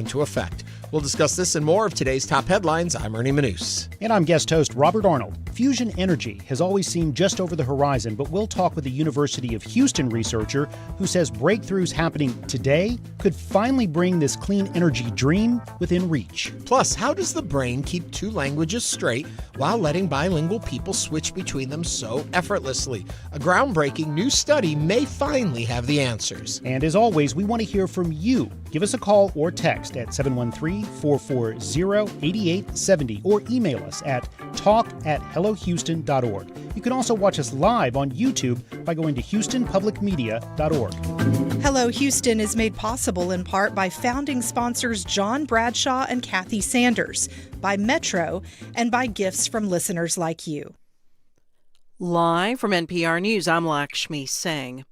into effect. We'll discuss this and more of today's top headlines. I'm Ernie Manous. And I'm guest host Robert Arnold. Fusion energy has always seemed just over the horizon, but we'll talk with a University of Houston researcher who says breakthroughs happening today could finally bring this clean energy dream within reach. Plus, how does the brain keep two languages straight while letting bilingual people switch between them so effortlessly? A groundbreaking new study may finally have the answers. And as always, we want to hear from you. Give us a call or text at 713-440-8870 or email us at talk@hellohouston.org. You can also watch us live on YouTube by going to houstonpublicmedia.org. Hello Houston is made possible in part by founding sponsors John Bradshaw and Kathy Sanders, by Metro, and by gifts from listeners like you. Live from NPR News, I'm Lakshmi Singh.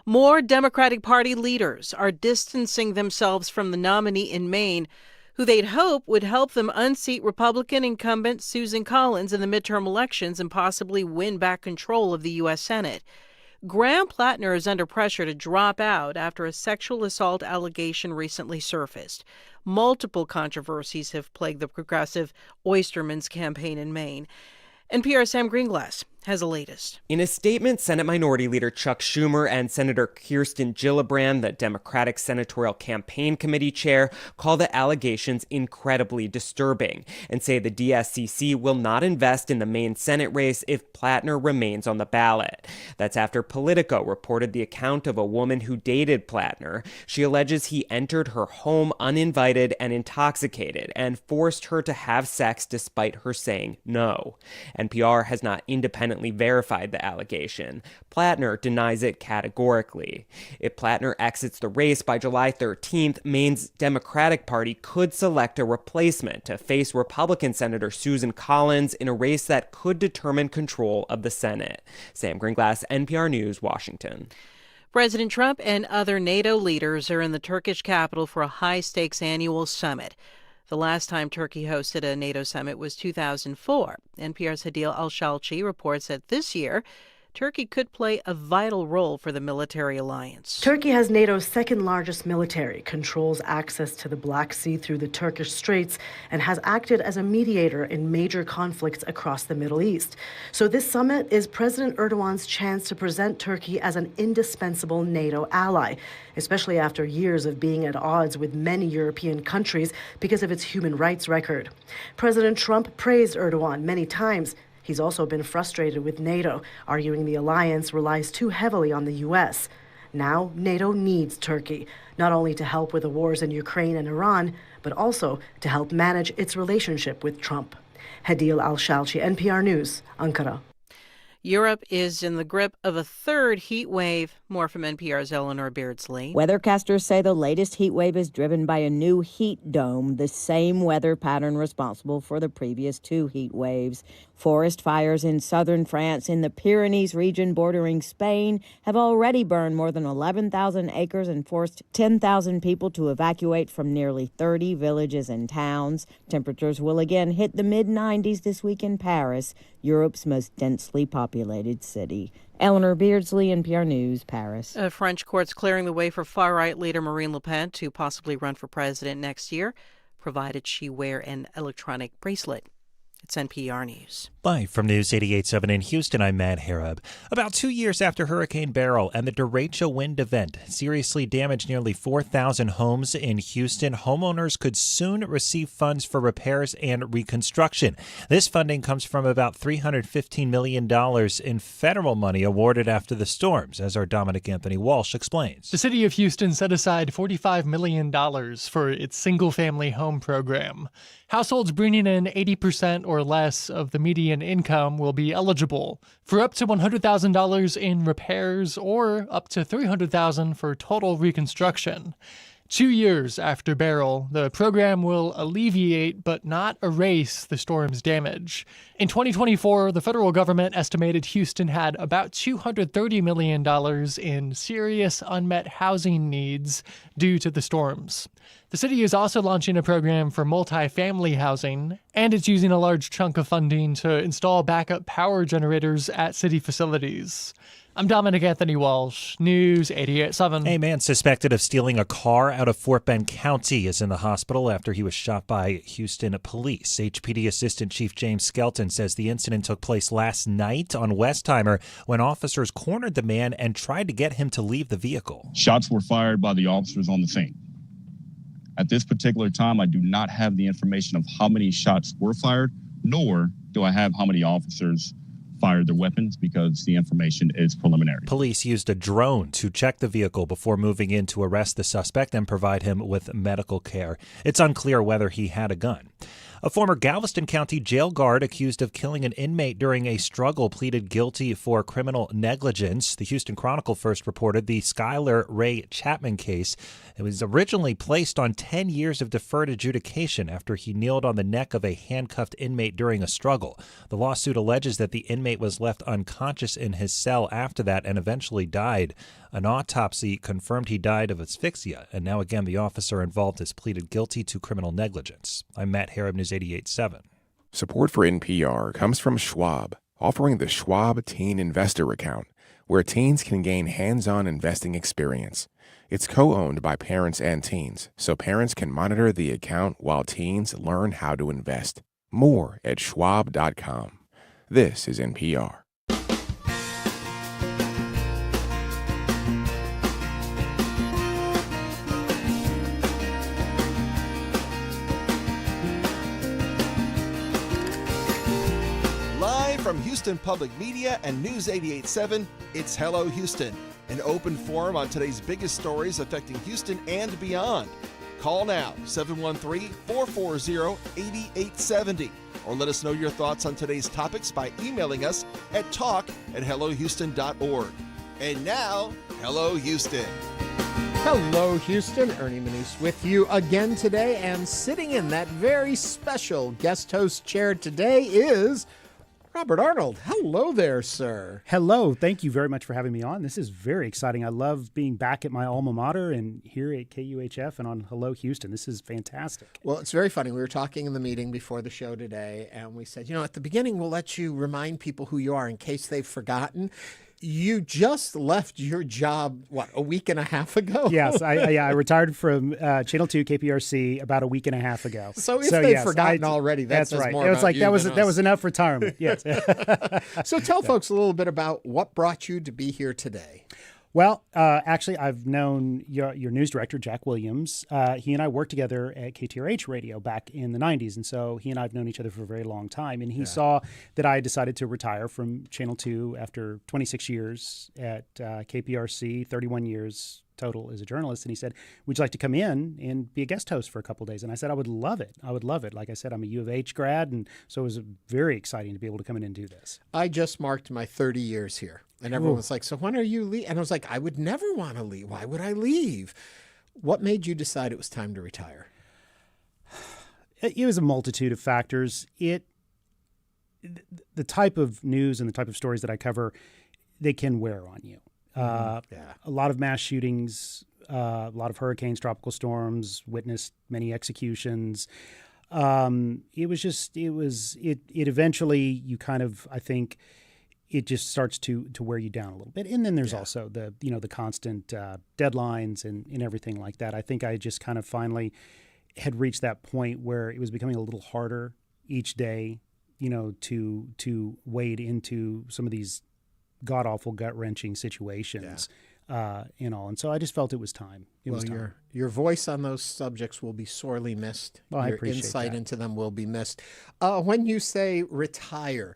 More Democratic Party leaders are distancing themselves from the nominee in Maine, who they'd hope would help them unseat Republican incumbent Susan Collins in the midterm elections and possibly win back control of the U.S. Senate. Graham Platner is under pressure to drop out after a sexual assault allegation recently surfaced. Multiple controversies have plagued the progressive Oysterman's campaign in Maine. NPR's Sam Greenglass has the latest. In a statement, Senate Minority Leader Chuck Schumer and Senator Kirsten Gillibrand, the Democratic Senatorial Campaign Committee chair, call the allegations incredibly disturbing and say the DSCC will not invest in the Maine Senate race if Platner remains on the ballot. That's after Politico reported the account of a woman who dated Platner. She alleges he entered her home uninvited and intoxicated and forced her to have sex despite her saying no. NPR has not independently verified the allegation. Platner denies it categorically. If Platner exits the race by July 13th, Maine's Democratic Party could select a replacement to face Republican Senator Susan Collins in a race that could determine control of the Senate. Sam Greenglass, NPR News, Washington. President Trump and other NATO leaders are in the Turkish capital for a high-stakes annual summit. The last time Turkey hosted a NATO summit was 2004. NPR's Hadil Al-Shalchi reports that this year, Turkey could play a vital role for the military alliance. Turkey has NATO's second largest military, controls access to the Black Sea through the Turkish Straits, and has acted as a mediator in major conflicts across the Middle East. So this summit is President Erdogan's chance to present Turkey as an indispensable NATO ally, especially after years of being at odds with many European countries because of its human rights record. President Trump praised Erdogan many times. He's also been frustrated with NATO, arguing the alliance relies too heavily on the U.S. Now, NATO needs Turkey, not only to help with the wars in Ukraine and Iran, but also to help manage its relationship with Trump. Hadil Al-Shalchi, NPR News, Ankara. Europe is in the grip of a third heat wave. More from NPR's Eleanor Beardsley. Weathercasters say the latest heat wave is driven by a new heat dome, the same weather pattern responsible for the previous two heat waves. Forest fires in southern France in the Pyrenees region bordering Spain have already burned more than 11,000 acres and forced 10,000 people to evacuate from nearly 30 villages and towns. Temperatures will again hit the mid-90s this week in Paris, Europe's most densely populated city. Eleanor Beardsley, NPR News, Paris. French courts clearing the way for far-right leader Marine Le Pen to possibly run for president next year, provided she wear an electronic bracelet. It's NPR News. Live from News 88.7 in Houston, I'm Matt Harab. About 2 years after Hurricane Beryl and the derecho wind event seriously damaged nearly 4,000 homes in Houston, homeowners could soon receive funds for repairs and reconstruction. This funding comes from about $315 million in federal money awarded after the storms, as our Dominic Anthony Walsh explains. The city of Houston set aside $45 million for its single-family home program. Households bringing in 80% or less of the median income will be eligible for up to $100,000 in repairs or up to $300,000 for total reconstruction. 2 years after Beryl, the program will alleviate but not erase the storm's damage. In 2024, the federal government estimated Houston had about $230 million in serious unmet housing needs due to the storms. The city is also launching a program for multifamily housing, and it's using a large chunk of funding to install backup power generators at city facilities. I'm Dominic Anthony Walsh, News 88.7. A man suspected of stealing a car out of Fort Bend County is in the hospital after he was shot by Houston police. HPD Assistant Chief James Skelton says the incident took place last night on Westheimer when officers cornered the man and tried to get him to leave the vehicle. Shots were fired by the officers on the scene. At this particular time, I do not have the information of how many shots were fired, nor do I have how many officers fired their weapons because the information is preliminary. Police used a drone to check the vehicle before moving in to arrest the suspect and provide him with medical care. It's unclear whether he had a gun. A former Galveston County jail guard accused of killing an inmate during a struggle pleaded guilty for criminal negligence. The Houston Chronicle first reported the Skylar Ray Chapman case. It was originally placed on 10 years of deferred adjudication after he kneeled on the neck of a handcuffed inmate during a struggle. The lawsuit alleges that the inmate was left unconscious in his cell after that and eventually died. An autopsy confirmed he died of asphyxia, and now again the officer involved has pleaded guilty to criminal negligence. I'm Matt Harrop, News 88.7. Support for NPR comes from Schwab, offering the Schwab Teen Investor Account, where teens can gain hands-on investing experience. It's co-owned by parents and teens, so parents can monitor the account while teens learn how to invest. More at schwab.com. This is NPR. From Houston Public Media and News 88.7, it's Hello Houston, an open forum on today's biggest stories affecting Houston and beyond. Call now, 713-440-8870, or let us know your thoughts on today's topics by emailing us at talk@hellohouston.org. And now, Hello Houston. Hello, Houston. Ernie Manous with you again today, and sitting in that very special guest host chair today is Robert Arnold. Hello there, sir. Hello. Thank you very much for having me on. This is very exciting. I love being back at my alma mater and here at KUHF and on Hello Houston. This is fantastic. Well, it's very funny. We were talking in the meeting before the show today, and we said, at the beginning, we'll let you remind people who you are in case they've forgotten. You just left your job, a week and a half ago? Yes, I retired from Channel 2 KPRC about a week and a half ago. So if they've forgotten already, that's right. More it was like that was enough retirement. Yes. So tell folks a little bit about what brought you to be here today. Well, actually, I've known your news director, Jack Williams. He and I worked together at KTRH Radio back in the 90s. And so he and I have known each other for a very long time. And he saw that I decided to retire from Channel 2 after 26 years at KPRC, 31 years total as a journalist. And he said, would you like to come in and be a guest host for a couple of days? And I said, I would love it. Like I said, I'm a U of H grad. And so it was very exciting to be able to come in and do this. I just marked my 30 years here. And everyone was like, so when are you leaving? And I was like, I would never want to leave. Why would I leave? What made you decide it was time to retire? It was a multitude of factors. The type of news and the type of stories that I cover, they can wear on you. A lot of mass shootings, a lot of hurricanes, tropical storms, witnessed many executions. It eventually, you kind of, I think, it just starts to wear you down a little bit. And then there's also the constant deadlines and everything like that. I think I just kind of finally had reached that point where it was becoming a little harder each day, to wade into some of these god-awful, gut-wrenching situations and all. And so I just felt it was time. Your voice on those subjects will be sorely missed. Well, your insight into them will be missed. When you say retire,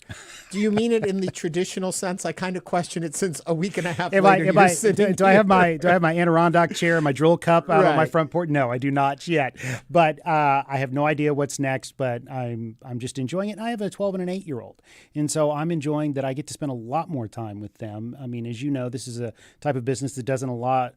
do you mean it in the traditional sense? I kind of question it since a week and a half later. Do I have my Adirondack chair, my drill cup out on my front porch? No, I do not yet. But I have no idea what's next. But I'm just enjoying it. I have a 12 and an 8-year-old, and so I'm enjoying that I get to spend a lot more time with them. I mean, as you know, this is a type of business that doesn't allow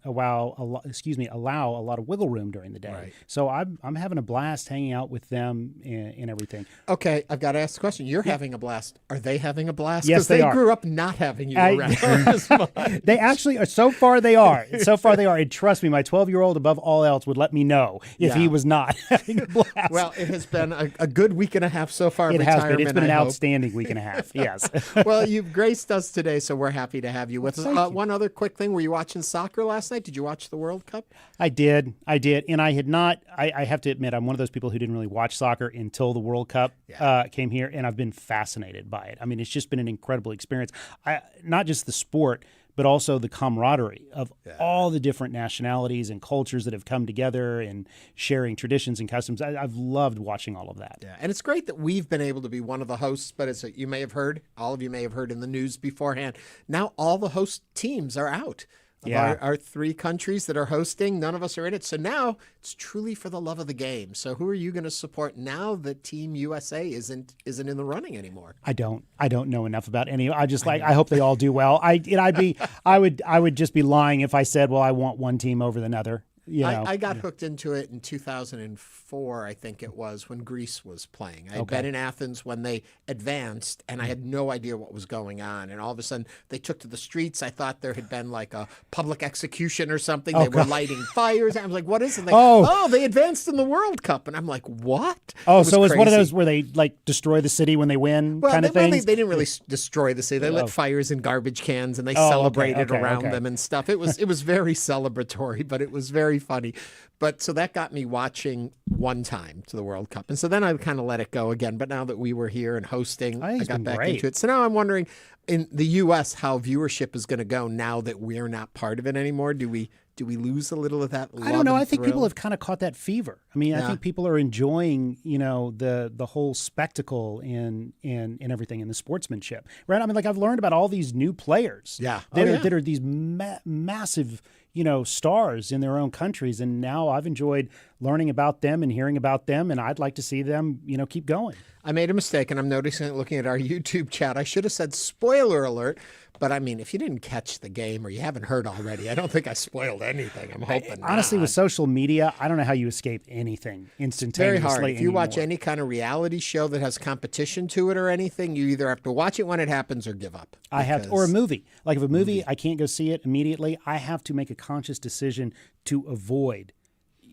allow a lot of wiggle room during the day. Right. So I'm having a blast hanging out with them and everything. Okay, I've got to ask the question. You're having a blast. Are they having a blast? Yes, they are. grew up not having you around as much. They actually are. So far they are. And trust me, my 12-year-old above all else would let me know if he was not having a blast. Well, it has been a good week and a half so far. It has been. It's been an I hope. outstanding week and a half. Yes. Well, you've graced us today, so we're happy to have you with us. Thank you. One other quick thing. Were you watching soccer last night? Did you watch the World Cup? I did. And I had not, I have to admit, I'm one of those people who didn't really watch soccer until the World Cup came here, and I've been fascinated by it. I mean, it's just been an incredible experience. Not just the sport, but also the camaraderie of all the different nationalities and cultures that have come together and sharing traditions and customs. I've loved watching all of that. Yeah, and it's great that we've been able to be one of the hosts, but as you may have heard, all of you may have heard in the news beforehand, now all the host teams are out. Our 3 countries that are hosting, none of us are in it. So now it's truly for the love of the game. So who are you going to support now that Team USA isn't in the running anymore? I don't know enough about any. I hope they all do well. I would just be lying if I said, well, I want one team over another. I got hooked into it in 2004, I think it was, when Greece was playing. I had been in Athens when they advanced, and I had no idea what was going on. And all of a sudden, they took to the streets. I thought there had been like a public execution or something. They were lighting fires. I was like, what is it? They advanced in the World Cup. And I'm like, what? Oh, so it was one of those where they like destroy the city when they win kind of things? They didn't really destroy the city. They lit fires in garbage cans, and they celebrated around them and stuff. It was very celebratory, but it was very funny. But so that got me watching one time to the World Cup. And so then I kind of let it go again. But now that we were here and hosting, I got back into it. So now I'm wondering in the U.S. how viewership is going to go now that we're not part of it anymore. Do we lose a little of that love? I don't know. I think people have kind of caught that fever. I mean, I think people are enjoying, the whole spectacle and everything, and the sportsmanship, right? I mean, like I've learned about all these new players that are these massive, stars in their own countries. And now I've enjoyed learning about them and hearing about them. And I'd like to see them, keep going. I made a mistake, and I'm noticing it looking at our YouTube chat. I should have said spoiler alert. But I mean, if you didn't catch the game or you haven't heard already, I don't think I spoiled anything. I'm hoping honestly, not. With social media, I don't know how you escape anything instantaneously. Very hard. If you anymore. watch any kind of reality show that has competition to it or anything, you either have to watch it when it happens or give up. I have to, or a movie. Like if a movie, I can't go see it immediately, I have to make a conscious decision to avoid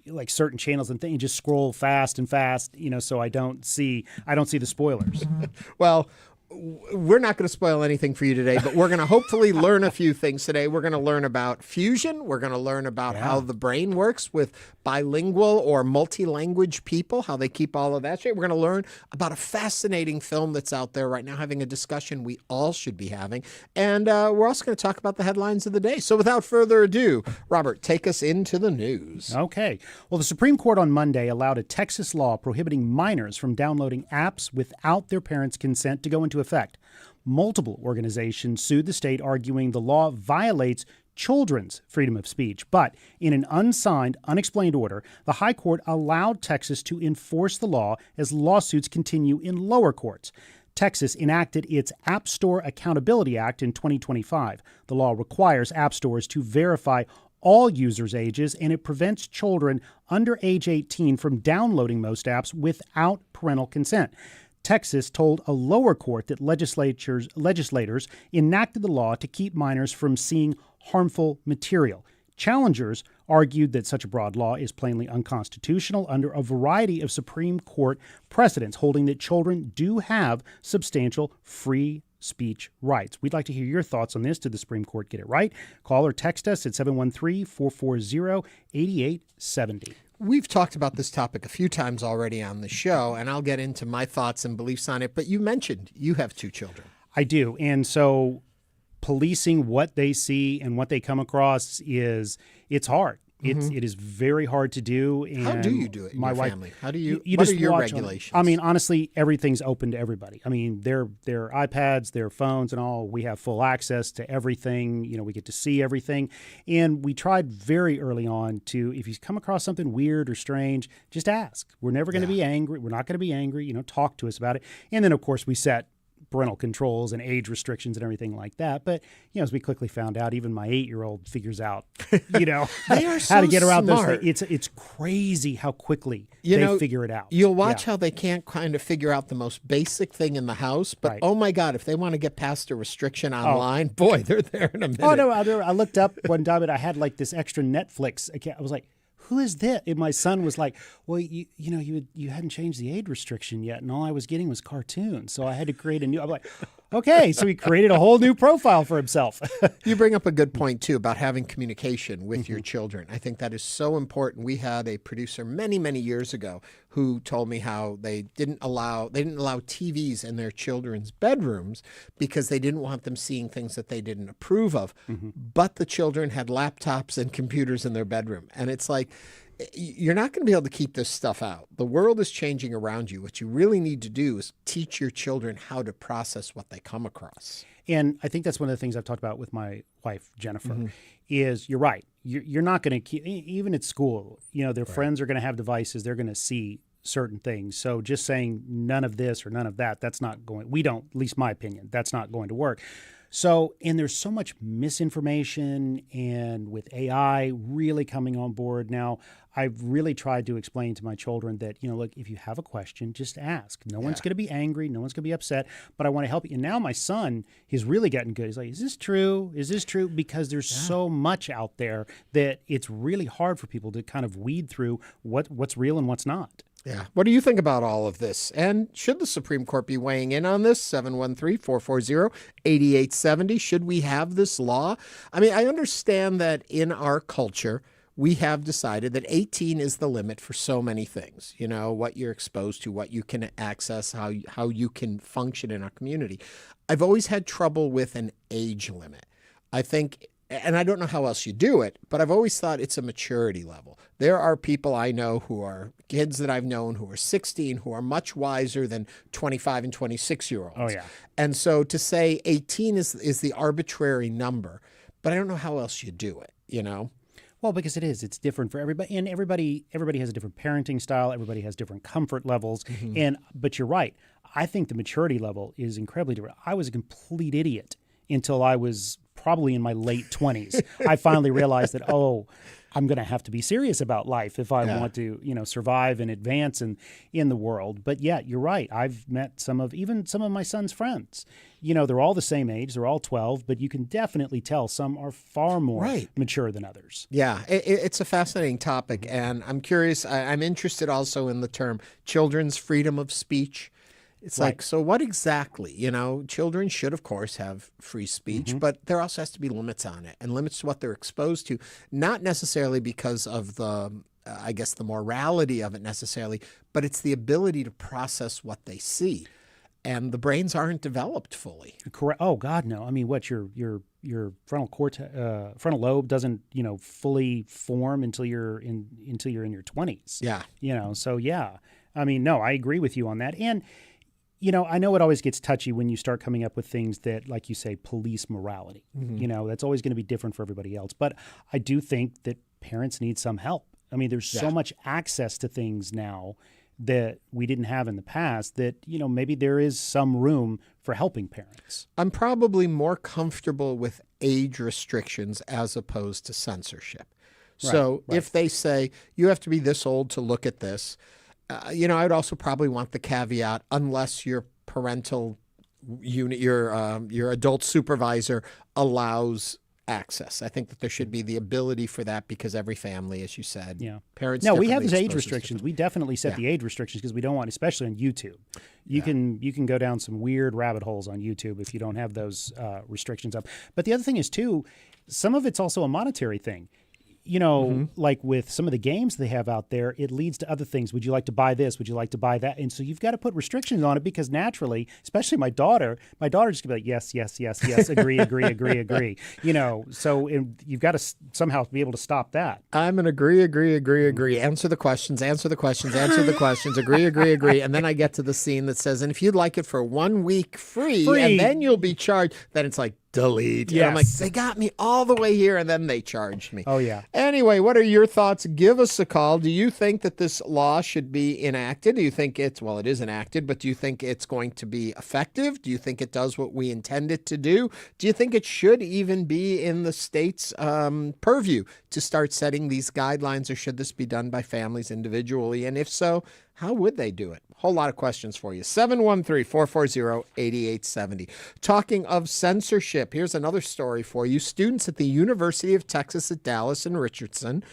like certain channels and things, just scroll fast, so I don't see the spoilers. Well, we're not going to spoil anything for you today, but we're going to hopefully learn a few things today. We're going to learn about fusion. We're going to learn about how the brain works with bilingual or multi-language people, how they keep all of that straight. We're going to learn about a fascinating film that's out there right now, having a discussion we all should be having. And we're also going to talk about the headlines of the day. So without further ado, Robert, take us into the news. Okay. Well, the Supreme Court on Monday allowed a Texas law prohibiting minors from downloading apps without their parents' consent to go into effect. Multiple organizations sued the state, arguing the law violates children's freedom of speech. But in an unsigned, unexplained order, the High Court allowed Texas to enforce the law as lawsuits continue in lower courts. Texas enacted its App Store Accountability Act in 2025. The law requires app stores to verify all users' ages, and it prevents children under age 18 from downloading most apps without parental consent. Texas told a lower court that legislators enacted the law to keep minors from seeing harmful material. Challengers argued that such a broad law is plainly unconstitutional under a variety of Supreme Court precedents, holding that children do have substantial free speech rights. We'd like to hear your thoughts on this. Did the Supreme Court get it right? Call or text us at 713-440-8870. We've talked about this topic a few times already on the show, and I'll get into my thoughts and beliefs on it. But you mentioned you have 2 children. I do. And so policing what they see and what they come across it's hard. It is very hard to do. And how do you do it in your family? How do you what just are your watch regulations? I mean, honestly, everything's open to everybody. I mean, their iPads, their phones and all, we have full access to everything. We get to see everything. And we tried very early on to, if you come across something weird or strange, just ask. We're never going to be angry. We're not going to be angry. Talk to us about it. And then, of course, we set parental controls and age restrictions and everything like that. But, as we quickly found out, even my 8-year-old figures out, They are how to get around smart. those things. It's crazy how quickly they figure it out. You'll watch how they can't kind of figure out the most basic thing in the house, but oh my God, if they want to get past a restriction online, boy, they're there in a minute. Oh, no, I looked up one time and I had like this extra Netflix account. I was like, who is this? And my son was like, well, you hadn't changed the age restriction yet, and all I was getting was cartoons, so I had to create a new. I'm like, okay, so he created a whole new profile for himself. You bring up a good point too about having communication with your children. I think that is so important. We had a producer many, many years ago who told me how they didn't allow TVs in their children's bedrooms because they didn't want them seeing things that they didn't approve of. But the children had laptops and computers in their bedroom, and it's like, you're not going to be able to keep this stuff out. The world is changing around you. What you really need to do is teach your children how to process what they come across. And I think that's one of the things I've talked about with my wife, Jennifer, is you're right. You're not going to keep, even at school, their friends are going to have devices. They're going to see certain things. So just saying none of this or none of that, that's not going, we don't, at least my opinion, that's not going to work. So, and there's so much misinformation, and with AI really coming on board now, I've really tried to explain to my children that, look, if you have a question, just ask. No one's going to be angry. No one's going to be upset, but I want to help you. And now my son, he's really getting good. He's like, is this true? Is this true? Because there's so much out there that it's really hard for people to kind of weed through what's real and what's not. Yeah. What do you think about all of this? And should the Supreme Court be weighing in on this? 713-440-8870. Should we have this law? I mean, I understand that in our culture, we have decided that 18 is the limit for so many things. What you're exposed to, what you can access, how you can function in our community. I've always had trouble with an age limit. I think, and I don't know how else you do it, but I've always thought it's a maturity level. There are people I know who are kids that I've known who are 16 who are much wiser than 25 and 26-year-olds. Oh, yeah. And so to say 18 is the arbitrary number, but I don't know how else you do it, Well, because it's different for everybody, and everybody has a different parenting style. Everybody has different comfort levels. But you're right. I think the maturity level is incredibly different. I was a complete idiot until I was probably in my late 20s. I finally realized that, I'm going to have to be serious about life if I want to, survive and advance in the world. But yeah, you're right. I've met some of my son's friends. They're all the same age. They're all 12, but you can definitely tell some are far more mature than others. Yeah, it's a fascinating topic. And I'm curious, I'm interested also in the term children's freedom of speech. It's like, so what exactly? Children should, of course, have free speech, but there also has to be limits on it and limits to what they're exposed to, not necessarily because of the morality of it necessarily, but it's the ability to process what they see. And the brains aren't developed fully. Correct. Oh God, no. I mean, what your frontal lobe doesn't fully form until you're in your 20s. Yeah. So yeah. I mean, no, I agree with you on that. And I know it always gets touchy when you start coming up with things that, like you say, police morality. That's always going to be different for everybody else. But I do think that parents need some help. I mean, there's so much access to things now that we didn't have in the past that, maybe there is some room for helping parents. I'm probably more comfortable with age restrictions as opposed to censorship. So if they say you have to be this old to look at this, I would also probably want the caveat, unless your parental unit, your adult supervisor allows access. I think that there should be the ability for that because every family, as you said, parents. No, we have those age restrictions. We definitely set the age restrictions because we don't want, especially on YouTube. You can go down some weird rabbit holes on YouTube if you don't have those restrictions up. But the other thing is too, some of it's also a monetary thing. Like with some of the games they have out there, it leads to other things. Would you like to buy this? Would you like to buy that? And so you've got to put restrictions on it because naturally, especially my daughter just going to be like, yes, agree. So you've got to somehow be able to stop that. I'm an agree. Answer the questions, agree. And then I get to the scene that says, and if you'd like it for 1 week free, and then you'll be charged. Then it's like, delete. Yes. And I'm like, they got me all the way here, and then they charged me. Oh, yeah. Anyway, what are your thoughts? Give us a call. Do you think that this law should be enacted? Do you think it is enacted, but do you think it's going to be effective? Do you think it does what we intend it to do? Do you think it should even be in the state's purview to start setting these guidelines, or should this be done by families individually? And if so, how would they do it? Whole lot of questions for you. 713-440-8870. Talking of censorship, here's another story for you. Students at the University of Texas at Dallas and Richardson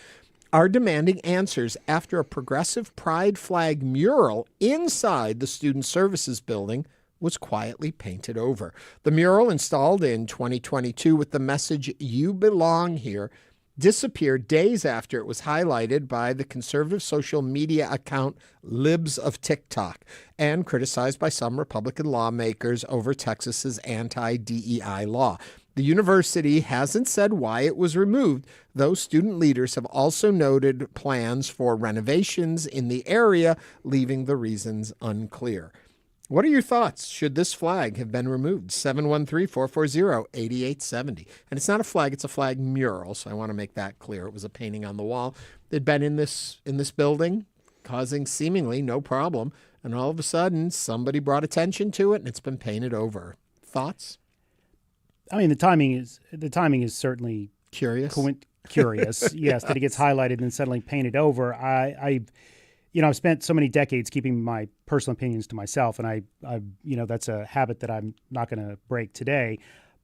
are demanding answers after a progressive pride flag mural inside the Student Services building was quietly painted over. The mural, installed in 2022 with the message, "You belong here," disappeared days after it was highlighted by the conservative social media account Libs of TikTok and criticized by some Republican lawmakers over Texas's anti-DEI law. The university hasn't said why it was removed, though student leaders have also noted plans for renovations in the area, leaving the reasons unclear. What are your thoughts? Should this flag have been removed? 713-440-8870. And it's not a flag, it's a flag mural, so I want to make that clear. It was a painting on the wall. It'd been in this building, causing seemingly no problem, and all of a sudden somebody brought attention to it and it's been painted over. Thoughts? I mean, the timing is certainly curious. Curious, yes, that it gets highlighted and then suddenly painted over. I've spent so many decades keeping my personal opinions to myself, and I that's a habit that I'm not going to break today.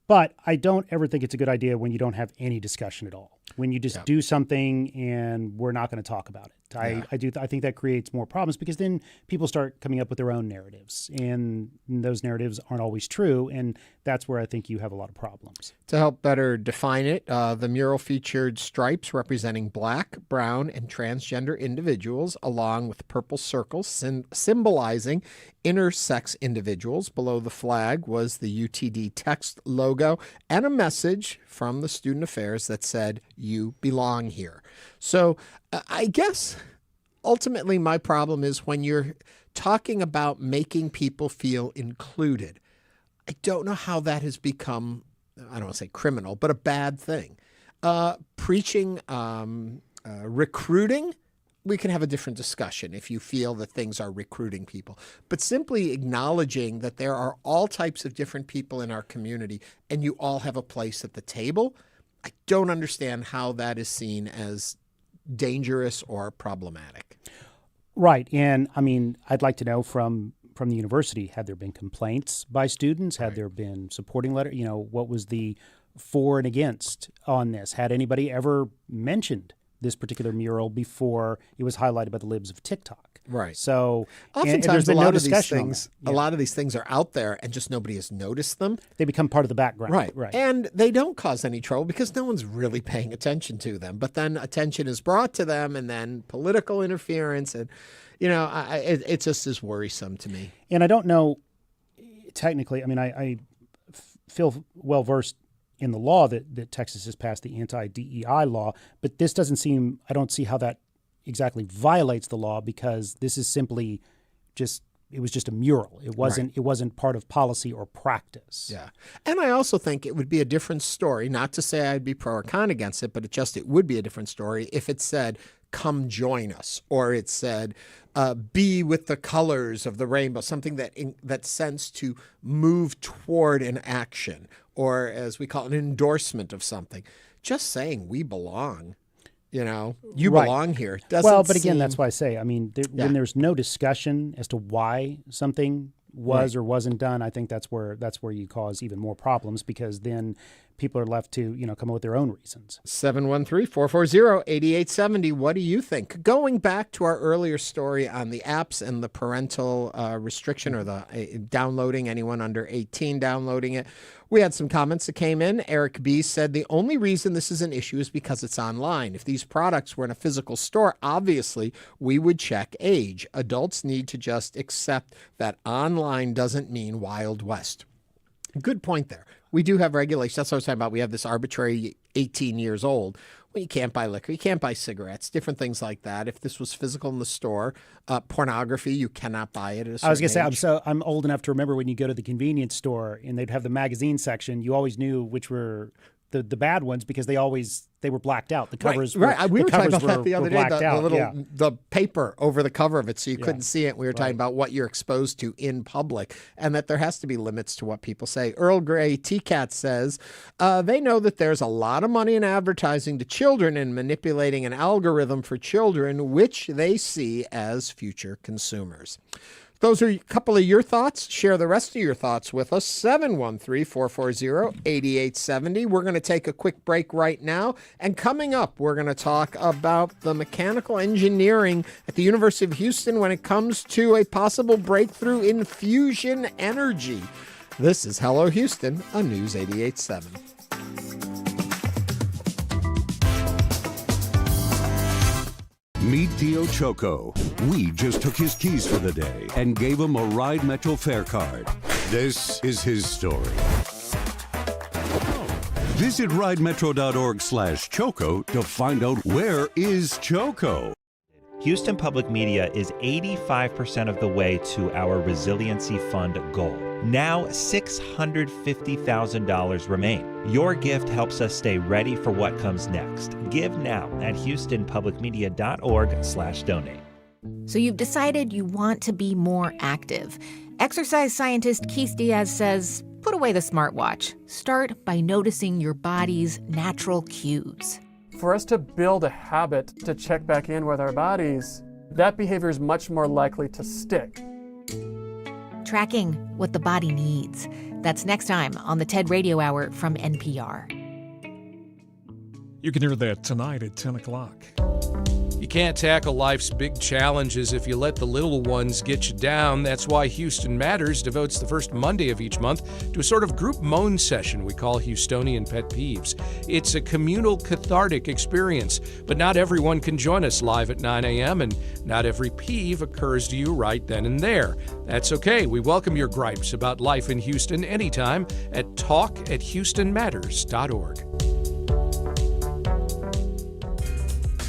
But I don't ever think it's a good idea when you don't have any discussion at all. When you just do something and we're not going to talk about it. I think that creates more problems, because then people start coming up with their own narratives, and those narratives aren't always true, and that's where I think you have a lot of problems. To help better define it, the mural featured stripes representing black, brown, and transgender individuals, along with purple circles symbolizing intersex individuals. Below the flag was the UTD text logo and a message from the Student Affairs that said, "You belong here." So I guess ultimately my problem is when you're talking about making people feel included, I don't know how that has become, I don't want to say criminal, but a bad thing. Preaching recruiting, we can have a different discussion if you feel that things are recruiting people. But simply acknowledging that there are all types of different people in our community and you all have a place at the table, I don't understand how that is seen as dangerous or problematic. Right. And I mean, I'd like to know from the university, had there been complaints by students? Had there been supporting letter? What was the for and against on this? Had anybody ever mentioned this particular mural before it was highlighted by the Libs of TikTok? Right. So oftentimes a lot of these things, a lot of these things are out there and just nobody has noticed them. They become part of the background. Right. And they don't cause any trouble because no one's really paying attention to them. But then attention is brought to them, and then political interference, and it just is worrisome to me. And I don't know technically. I mean, I feel well versed in the law that Texas has passed, the anti-DEI law, but this doesn't seem. I don't see how that exactly violates the law, because this is simply it was just a mural. It wasn't part of policy or practice. Yeah. And I also think it would be a different story, not to say I'd be pro or con against it, but it would be a different story if it said, "Come join us," or it said, "Be with the colors of the rainbow," something that sense to move toward an action, or as we call it, an endorsement of something. Just saying we belong. You belong here. But again, that's why I say, I mean, when there's no discussion as to why something was or wasn't done, I think that's where you cause even more problems, because then people are left to, come up with their own reasons. 713-440-8870. What do you think? Going back to our earlier story on the apps and the parental restriction, or the downloading, anyone under 18 downloading it, we had some comments that came in. Eric B. said the only reason this is an issue is because it's online. If these products were in a physical store, obviously we would check age. Adults need to just accept that online doesn't mean Wild West. Good point there. We do have regulations. That's what I was talking about. We have this arbitrary 18 years old. Well, you can't buy liquor, you can't buy cigarettes, different things like that. If this was physical in the store, pornography, you cannot buy it at a certain I was going to age. say, I'm old enough to remember when you go to the convenience store and they'd have the magazine section, you always knew which were the bad ones because they were blacked out. The covers right. We were talking about that the other day, the the paper over the cover of it so you couldn't see it. We were talking about what you're exposed to in public and that there has to be limits to what people say. Earl Grey T-Cat says they know that there's a lot of money in advertising to children and manipulating an algorithm for children, which they see as future consumers. Those are a couple of your thoughts. Share the rest of your thoughts with us. 713-440-8870. We're going to take a quick break right now. And coming up, we're going to talk about the mechanical engineering at the University of Houston when it comes to a possible breakthrough in fusion energy. This is Hello Houston on News 88.7. Meet Tio Choco. We just took his keys for the day and gave him a Ride Metro fare card. This is his story. Visit ridemetro.org/Choco to find out where is Choco. Houston Public Media is 85% of the way to our Resiliency Fund goal. Now $650,000 remain. Your gift helps us stay ready for what comes next. Give now at houstonpublicmedia.org/donate. So you've decided you want to be more active. Exercise scientist Keith Diaz says, put away the smartwatch. Start by noticing your body's natural cues. For us to build a habit to check back in with our bodies, that behavior is much more likely to stick. Tracking what the body needs. That's next time on the TED Radio Hour from NPR. You can hear that tonight at 10 o'clock. You can't tackle life's big challenges if you let the little ones get you down. That's why Houston Matters devotes the first Monday of each month to a sort of group moan session we call Houstonian Pet Peeves. It's a communal, cathartic experience, but not everyone can join us live at 9 a.m., and not every peeve occurs to you right then and there. That's okay. We welcome your gripes about life in Houston anytime at talk@houstonmatters.org.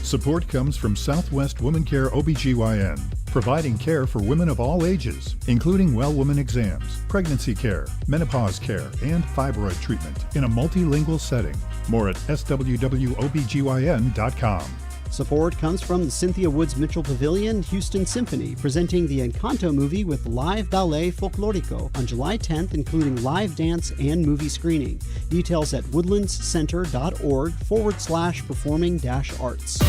Support comes from Southwest Woman Care OBGYN, providing care for women of all ages, including well woman exams, pregnancy care, menopause care, and fibroid treatment in a multilingual setting. More at swwobgyn.com. Support comes from the Cynthia Woods Mitchell Pavilion Houston Symphony, presenting the Encanto movie with live ballet folklorico on July 10th, including live dance and movie screening. Details at woodlandscenter.org/performing-arts.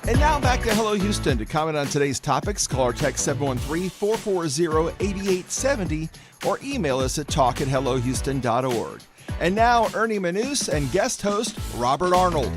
And now back to Hello Houston. To comment on today's topics, call or text 713-440-8870 or email us at talk@hellohouston.org. And now, Ernie Manous and guest host Robert Arnold.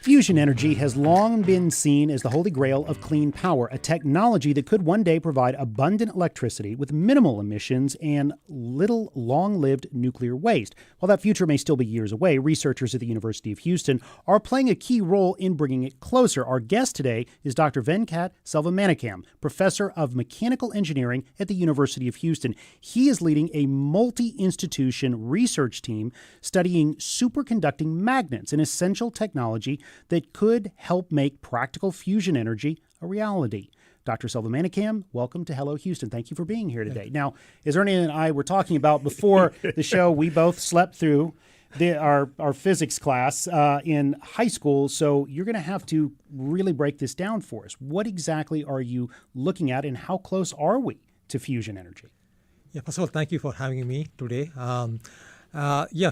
Fusion energy has long been seen as the holy grail of clean power, a technology that could one day provide abundant electricity with minimal emissions and little long-lived nuclear waste. While that future may still be years away, researchers at the University of Houston are playing a key role in bringing it closer. Our guest today is Dr. Venkat Selvamanickam, professor of mechanical engineering at the University of Houston. He is leading a multi-institution research team studying superconducting magnets, an essential technology that could help make practical fusion energy a reality. Dr. Selvamanickam, welcome to Hello Houston. Thank you for being here today. Now, as Ernie and I were talking about before the show, we both slept through our physics class in high school, so you're going to have to really break this down for us. What exactly are you looking at, and how close are we to fusion energy? Yeah, first of all, thank you for having me today.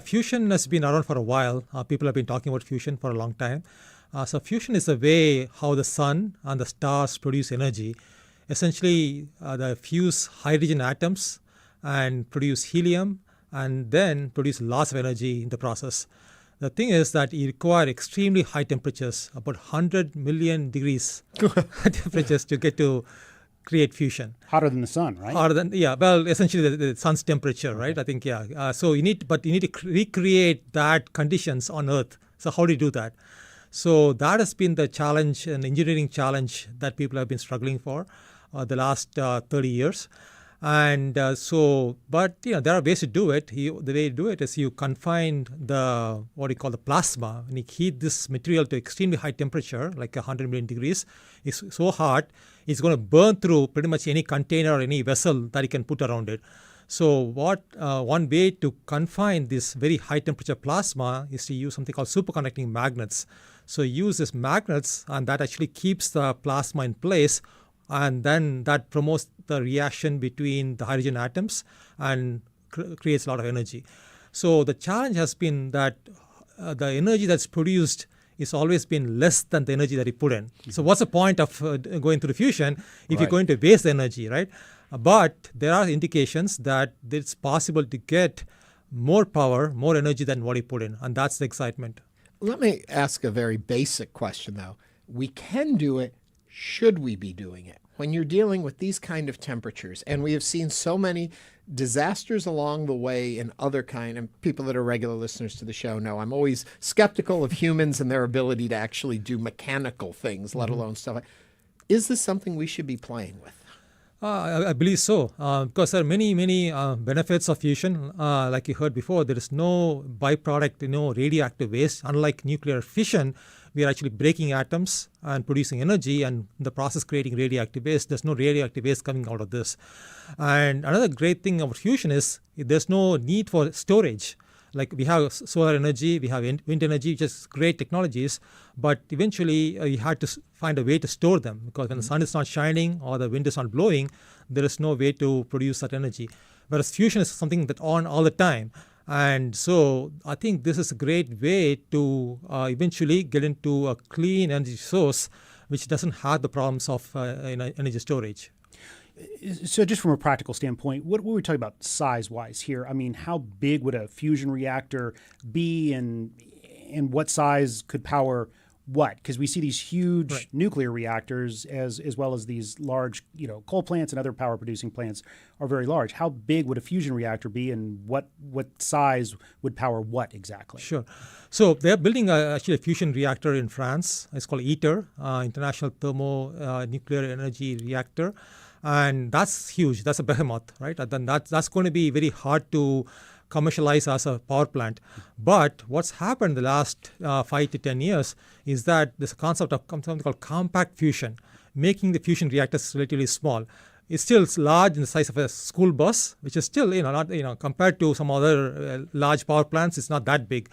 Fusion has been around for a while. People have been talking about fusion for a long time. So fusion is the way how the sun and the stars produce energy. Essentially, they fuse hydrogen atoms and produce helium and then produce lots of energy in the process. The thing is that you require extremely high temperatures, about 100 million degrees temperatures to get to create fusion. Hotter than the sun, right? Hotter than, essentially the sun's temperature, right? I think, so you need to recreate that conditions on Earth. So how do you do that? So that has been the challenge, an engineering challenge that people have been struggling for the last 30 years. And but there are ways to do it. The way you do it is you confine the what you call the plasma, and you heat this material to extremely high temperature, like 100 million degrees. It's so hot, it's going to burn through pretty much any container or any vessel that you can put around it. So one way to confine this very high temperature plasma is to use something called superconducting magnets. So you use these magnets, and that actually keeps the plasma in place, and then that promotes the reaction between the hydrogen atoms and creates a lot of energy. So the challenge has been that the energy that's produced is always been less than the energy that you put in. So what's the point of going through fusion if you're going to waste energy, right? But there are indications that it's possible to get more power, more energy than what you put in, and that's the excitement. Let me ask a very basic question, though. We can do it. Should we be doing it? When you're dealing with these kind of temperatures, and we have seen so many disasters along the way in other kind, and people that are regular listeners to the show know I'm always skeptical of humans and their ability to actually do mechanical things, let alone stuff like. Is this something we should be playing with? I believe so, because there are many benefits of fusion. Like you heard before, there is no byproduct, no radioactive waste. Unlike nuclear fission, we are actually breaking atoms and producing energy, and in the process creating radioactive waste. There's no radioactive waste coming out of this. And another great thing about fusion is there's no need for storage. Like we have solar energy, we have wind energy, which is great technologies, but eventually you had to find a way to store them, because when the sun is not shining or the wind is not blowing, there is no way to produce that energy. Whereas fusion is something that's on all the time. And so I think this is a great way to eventually get into a clean energy source which doesn't have the problems of energy storage. So just from a practical standpoint, what were we talking about size-wise here? I mean, how big would a fusion reactor be, and what size could power what? Because we see these huge nuclear reactors as well as these large, coal plants and other power-producing plants are very large. How big would a fusion reactor be, and what size would power what exactly? Sure. So they're building actually a fusion reactor in France. It's called ITER, International Thermonuclear Energy Reactor. And that's huge. That's a behemoth, right? And then that's going to be very hard to commercialize as a power plant. But what's happened in the last 5 to 10 years is that there's a concept of something called compact fusion, making the fusion reactors relatively small. It's still large in the size of a school bus, which is still, not, compared to some other large power plants, it's not that big.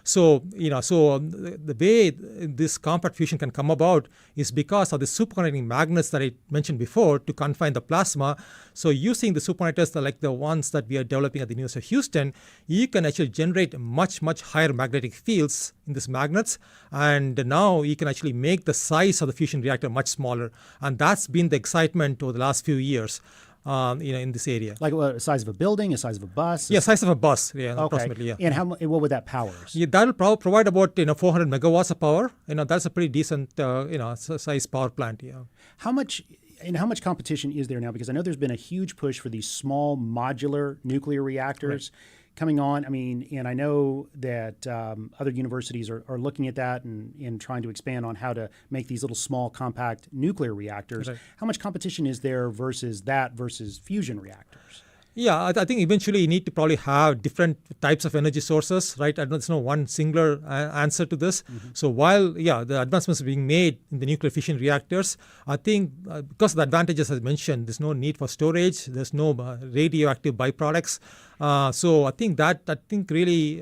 So, the way this compact fusion can come about is because of the superconducting magnets that I mentioned before to confine the plasma. So using the superconductors like the ones that we are developing at the University of Houston, you can actually generate much higher magnetic fields in these magnets. And now you can actually make the size of the fusion reactor much smaller. And that's been the excitement over the last few years. In this area. Like what, size of a building, a size of a bus? Yeah, size of a bus, okay. Approximately, yeah. And what would that power? Yeah, that'll provide about 400 megawatts of power. That's a pretty decent size power plant. Yeah. How much competition is there now? Because I know there's been a huge push for these small modular nuclear reactors coming on. I mean, and I know that other universities are looking at that and trying to expand on how to make these little small compact nuclear reactors. Right. How much competition is there versus fusion reactors? Yeah, I think eventually you need to probably have different types of energy sources, right? There's no one singular answer to this. Mm-hmm. So while, the advancements are being made in the nuclear fission reactors, I think because of the advantages as mentioned, there's no need for storage, there's no radioactive byproducts. So I think really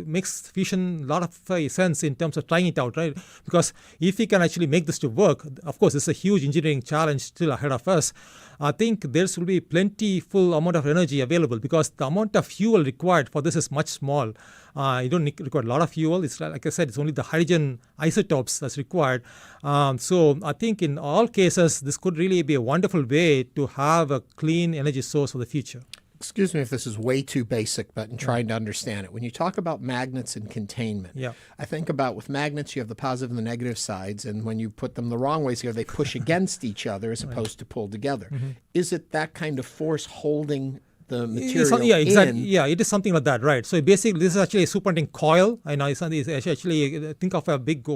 makes fusion a lot of sense in terms of trying it out, right? Because if we can actually make this to work, of course, it's a huge engineering challenge still ahead of us. I think there will be plentiful amount of energy available because the amount of fuel required for this is much small. You don't require a lot of fuel. It's like I said, it's only the hydrogen isotopes that's required. So I think in all cases, this could really be a wonderful way to have a clean energy source for the future. Excuse me if this is way too basic, but in trying to understand it. When you talk about magnets and containment, I think about with magnets, you have the positive and the negative sides, and when you put them the wrong ways here, they push against each other as opposed to pull together. Mm-hmm. Is it that kind of force holding the material it is something like that, right? So basically, this is actually a superconducting coil. It's actually, think of a big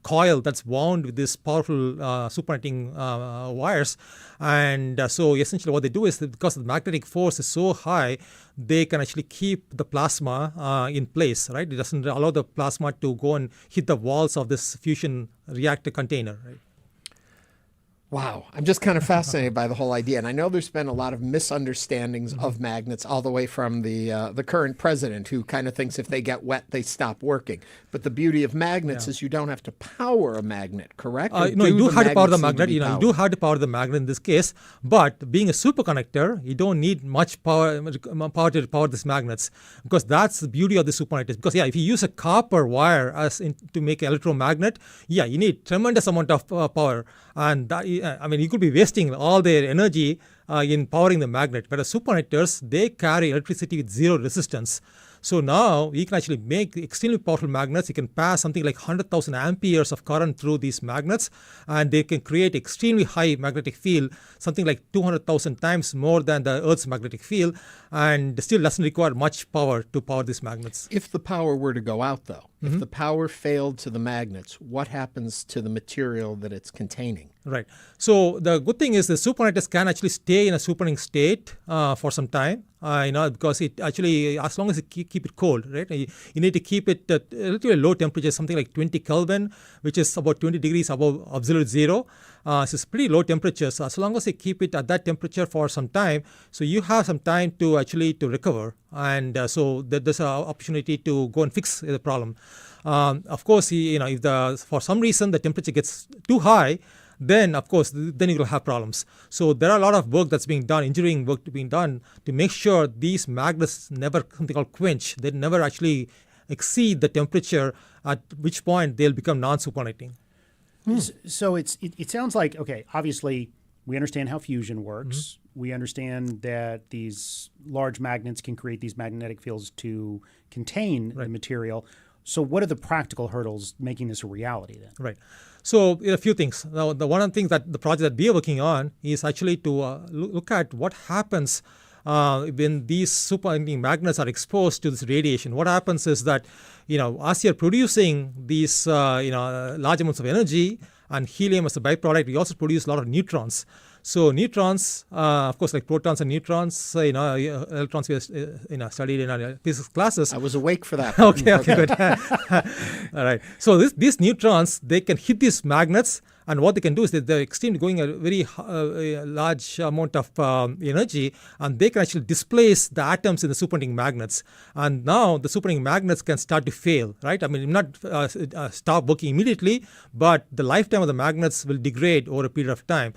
coil that's wound with this powerful superconducting wires. And so essentially what they do is, because the magnetic force is so high, they can actually keep the plasma in place, right? It doesn't allow the plasma to go and hit the walls of this fusion reactor container, right? Wow. I'm just kind of fascinated by the whole idea. And I know there's been a lot of misunderstandings of magnets, all the way from the current president, who kind of thinks if they get wet, they stop working. But the beauty of magnets is you don't have to power a magnet, correct? No, you do have to power the magnet. You do have to power the magnet in this case. But being a superconductor, you don't need much power to power these magnets, because that's the beauty of the superconductors. Because if you use a copper wire to make an electromagnet, you need tremendous amount of power. And that, you could be wasting all their energy in powering the magnet. But the superconductors, they carry electricity with zero resistance. So now you can actually make extremely powerful magnets. You can pass something like 100,000 amperes of current through these magnets, and they can create extremely high magnetic field, something like 200,000 times more than the Earth's magnetic field, and still doesn't require much power to power these magnets. If the power were to go out, though, if the power failed to the magnets, what happens to the material that it's containing? Right. So the good thing is the superconductors can actually stay in a superconducting state for some time, because it actually, as long as you keep it cold, right? You need to keep it at relatively low temperature, something like 20 Kelvin, which is about 20 degrees above absolute zero. So it's pretty low temperature. So as long as you keep it at that temperature for some time, so you have some time to actually to recover. And so there's an opportunity to go and fix the problem. Of course, if for some reason the temperature gets too high, then of course, then you will have problems. So there are a lot of work that's being done, engineering work being done, to make sure these magnets never, something called quench, they never actually exceed the temperature, at which point they'll become non-superconducting. So it sounds like, okay, obviously we understand how fusion works. We understand that these large magnets can create these magnetic fields to contain the material. So what are the practical hurdles making this a reality then? Right. So a few things. Now, the one thing that the project that we are working on is actually to look at what happens when these superconducting magnets are exposed to this radiation. What happens is that, as you're producing these, large amounts of energy and helium as a byproduct, we also produce a lot of neutrons. So neutrons, of course, like protons and neutrons, electrons we studied in our physics classes. I was awake for that. Okay, good. All right. So these neutrons, they can hit these magnets, and what they can do is that they're extremely going a very large amount of energy, and they can actually displace the atoms in the superconducting magnets. And now the superconducting magnets can start to fail, right? Not stop working immediately, but the lifetime of the magnets will degrade over a period of time.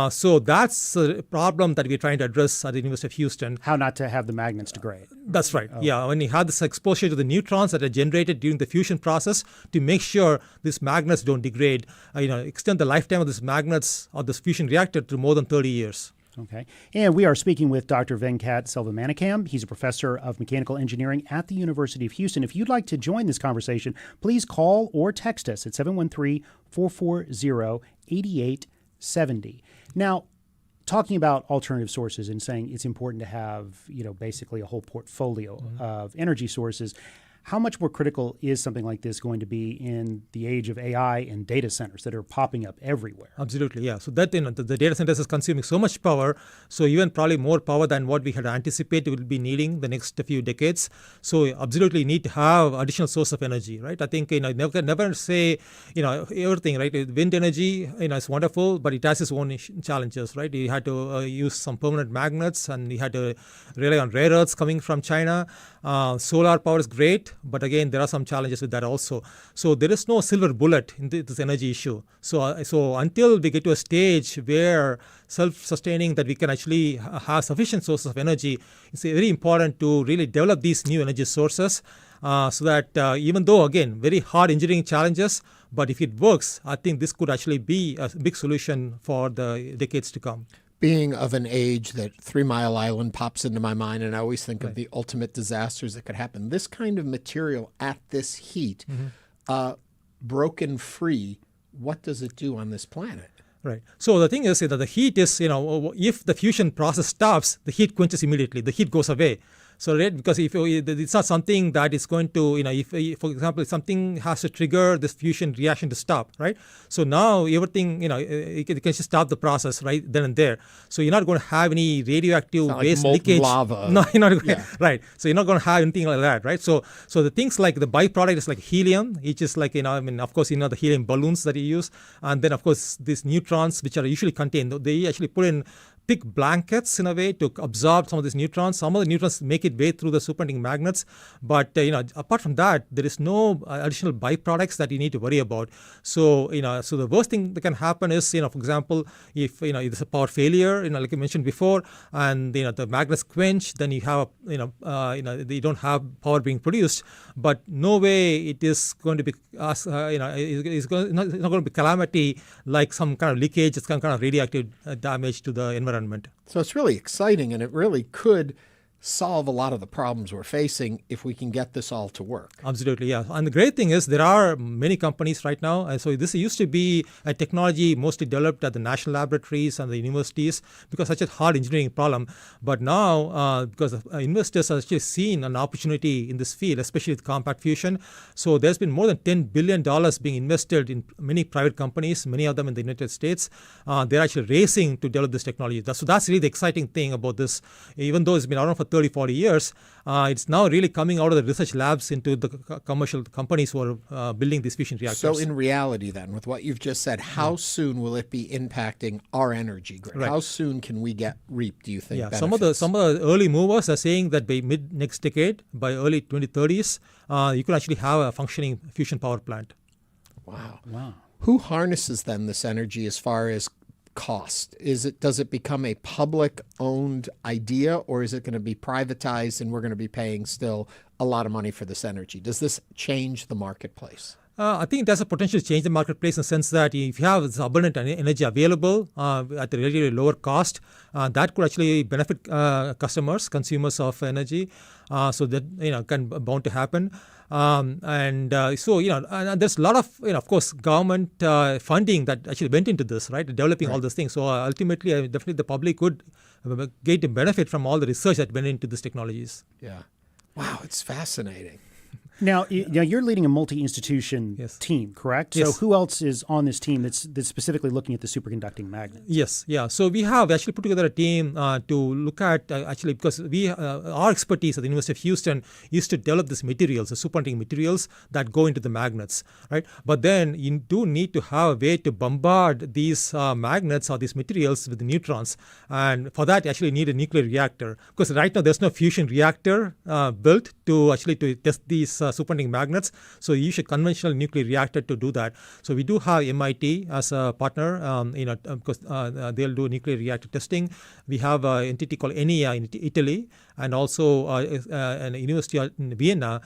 So that's a problem that we're trying to address at the University of Houston. How not to have the magnets degrade. That's right. When you have this exposure to the neutrons that are generated during the fusion process, to make sure these magnets don't degrade, extend the lifetime of these magnets or this fusion reactor to more than 30 years. Okay. And we are speaking with Dr. Venkat Selvamanickam. He's a professor of mechanical engineering at the University of Houston. If you'd like to join this conversation, please call or text us at 713-440-8870. Now, talking about alternative sources and saying it's important to have, basically a whole portfolio of energy sources, how much more critical is something like this going to be in the age of AI and data centers that are popping up everywhere? Absolutely, yeah. So that the data centers is consuming so much power, so even probably more power than what we had anticipated we'll be needing the next few decades. So absolutely need to have additional source of energy, right? I think never say everything, right? Wind energy, it's wonderful, but it has its own challenges, right? You had to use some permanent magnets, and you had to rely on rare earths coming from China. Solar power is great, but again, there are some challenges with that also. So there is no silver bullet in this energy issue. So until we get to a stage where self-sustaining, that we can actually have sufficient sources of energy, it's very important to really develop these new energy sources so that even though, again, very hard engineering challenges, but if it works, I think this could actually be a big solution for the decades to come. Being of an age that 3 Mile Island pops into my mind, and I always think of the ultimate disasters that could happen. This kind of material at this heat, broken free, what does it do on this planet? Right. So the thing is that the heat is, if the fusion process stops, the heat quenches immediately. The heat goes away. So because if it's not something that is going to, if for example, if something has to trigger this fusion reaction to stop, right? So now everything, it can just stop the process right then and there. So you're not going to have any radioactive waste leakage. Lava. No, you're not going right. So you're not going to have anything like that, right? So the things like the byproduct is like helium, which is like, of course, the helium balloons that you use. And then, of course, these neutrons, which are usually contained, they actually put in thick blankets in a way to absorb some of these neutrons. Some of the neutrons make it way through the superconducting magnets, but apart from that, there is no additional byproducts that you need to worry about. So so the worst thing that can happen is for example, if there's a power failure, like I mentioned before, and the magnets quench, then you have they don't have power being produced. But no way it is going to be it's not going to be calamity like some kind of leakage, some kind of radioactive damage to the environment. So it's really exciting, and it really could solve a lot of the problems we're facing if we can get this all to work. Absolutely, yeah. And the great thing is there are many companies right now. And so this used to be a technology mostly developed at the national laboratories and the universities because such a hard engineering problem. But now, because investors have actually seen an opportunity in this field, especially with compact fusion. So there's been more than $10 billion being invested in many private companies, many of them in the United States. They're actually racing to develop this technology. So that's really the exciting thing about this. Even though it's been around for 30, 40 years, it's now really coming out of the research labs into the commercial companies who are building these fusion reactors. So in reality then, with what you've just said, how soon will it be impacting our energy grid? Right. How soon can we reap, do you think, benefits? Some of the early movers are saying that by mid next decade, by early 2030s, you could actually have a functioning fusion power plant. Wow. Who harnesses then this energy as far as cost? Does it become a public owned idea, or is it going to be privatized and we're going to be paying still a lot of money for this energy? Does this change the marketplace? I think there's a potential to change the marketplace in the sense that if you have this abundant energy available at a relatively lower cost, that could actually benefit consumers of energy. So that can bound to happen. And there's a lot of course, government funding that actually went into this, right, developing all these things. So ultimately, definitely the public could get a benefit from all the research that went into these technologies. Yeah. Wow, it's fascinating. Now you're leading a multi-institution team, correct? Yes. So who else is on this team that's specifically looking at the superconducting magnets? Yes, yeah. So we have actually put together a team to look at because our expertise at the University of Houston is to develop these materials, the superconducting materials that go into the magnets, right? But then you do need to have a way to bombard these magnets or these materials with the neutrons, and for that you actually need a nuclear reactor, because right now there's no fusion reactor built to test these superconducting magnets. So you use a conventional nuclear reactor to do that. So we do have MIT as a partner, because they'll do nuclear reactor testing. We have an entity called ENEA in Italy, and also a university in Vienna.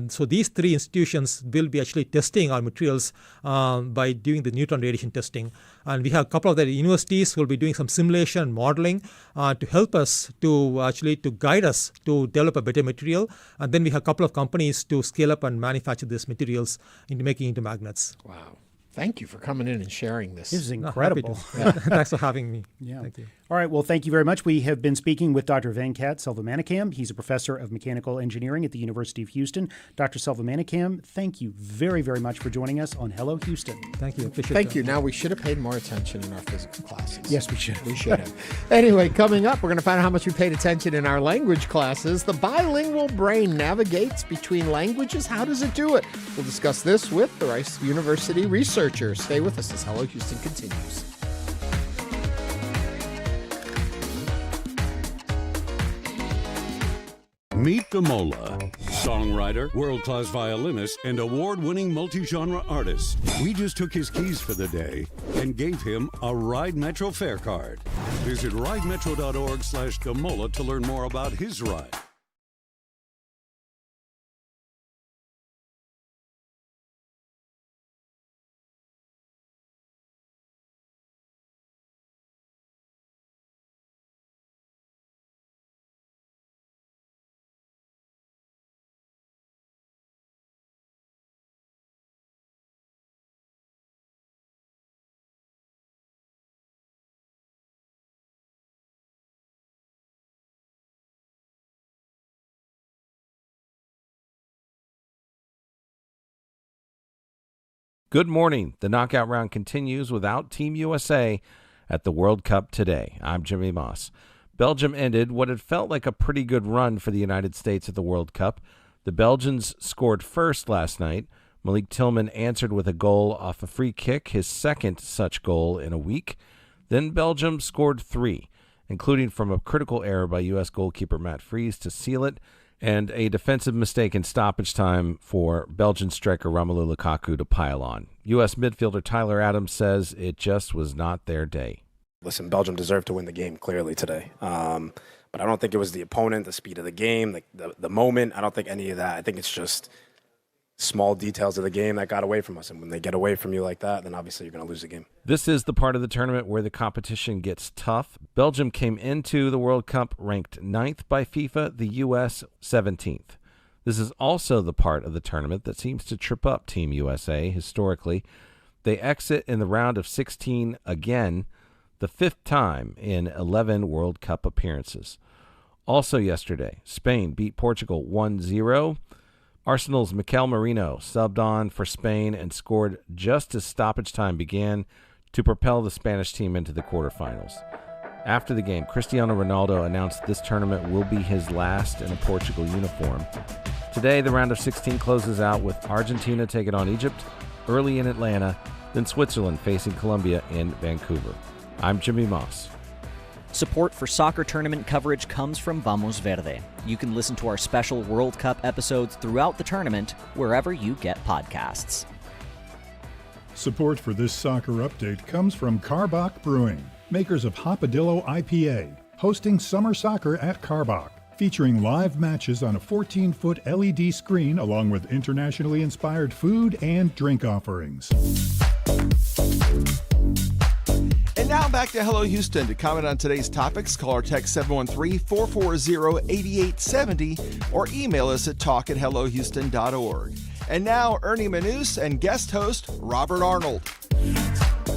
So these three institutions will be actually testing our materials by doing the neutron radiation testing. And we have a couple of the universities who will be doing some simulation and modeling to help us to guide us to develop a better material. And then we have a couple of companies to scale up and manufacture these materials into making into magnets. Wow. Thank you for coming in and sharing this. This is incredible. Thanks for having me. Yeah. Thank you. All right. Well, thank you very much. We have been speaking with Dr. Venkat Selvamanickam. He's a professor of mechanical engineering at the University of Houston. Dr. Selvamanickam, thank you very, very much for joining us on Hello Houston. Thank you. Thank you. Now, we should have paid more attention in our physics classes. Yes, we should. We should have. Anyway, coming up, we're going to find out how much we paid attention in our language classes. The bilingual brain navigates between languages. How does it do it? We'll discuss this with the Rice University researchers. Stay with us as Hello Houston continues. Meet Damola, songwriter, world-class violinist, and award-winning multi-genre artist. We just took his keys for the day and gave him a Ride Metro fare card. Visit ridemetro.org/Damola to learn more about his ride. Good morning. The knockout round continues without Team USA at the World Cup today. I'm Jimmy Moss. Belgium ended what had felt like a pretty good run for the United States at the World Cup. The Belgians scored first last night. Malik Tillman answered with a goal off a free kick, his second such goal in a week. Then Belgium scored three, including from a critical error by U.S. goalkeeper Matt Freese to seal it, and a defensive mistake in stoppage time for Belgian striker Romelu Lukaku to pile on. U.S. midfielder Tyler Adams says it just was not their day. Listen, Belgium deserved to win the game clearly today. But I don't think it was the opponent, the speed of the game, the moment. I don't think any of that. I think it's just small details of the game that got away from us. And when they get away from you like that, then obviously you're going to lose the game. This is the part of the tournament where the competition gets tough. Belgium came into the World Cup ranked 9th by FIFA, the U.S. 17th. This is also the part of the tournament that seems to trip up Team USA historically. They exit in the round of 16 again, the 5th time in 11 World Cup appearances. Also yesterday, Spain beat Portugal 1-0. Arsenal's Mikel Merino subbed on for Spain and scored just as stoppage time began to propel the Spanish team into the quarterfinals. After the game, Cristiano Ronaldo announced this tournament will be his last in a Portugal uniform. Today, the round of 16 closes out with Argentina taking on Egypt early in Atlanta, then Switzerland facing Colombia in Vancouver. I'm Jimmy Moss. Support for soccer tournament coverage comes from Vamos Verde. You can listen to our special World Cup episodes throughout the tournament wherever you get podcasts. Support for this soccer update comes from Karbach Brewing, makers of Hopadillo IPA, hosting summer soccer at Karbach, featuring live matches on a 14-foot LED screen along with internationally inspired food and drink offerings. And now back to Hello Houston. To comment on today's topics, call or text 713-440-8870 or email us at talk@hellohouston.org. And now, Ernie Manous and guest host Robert Arnold.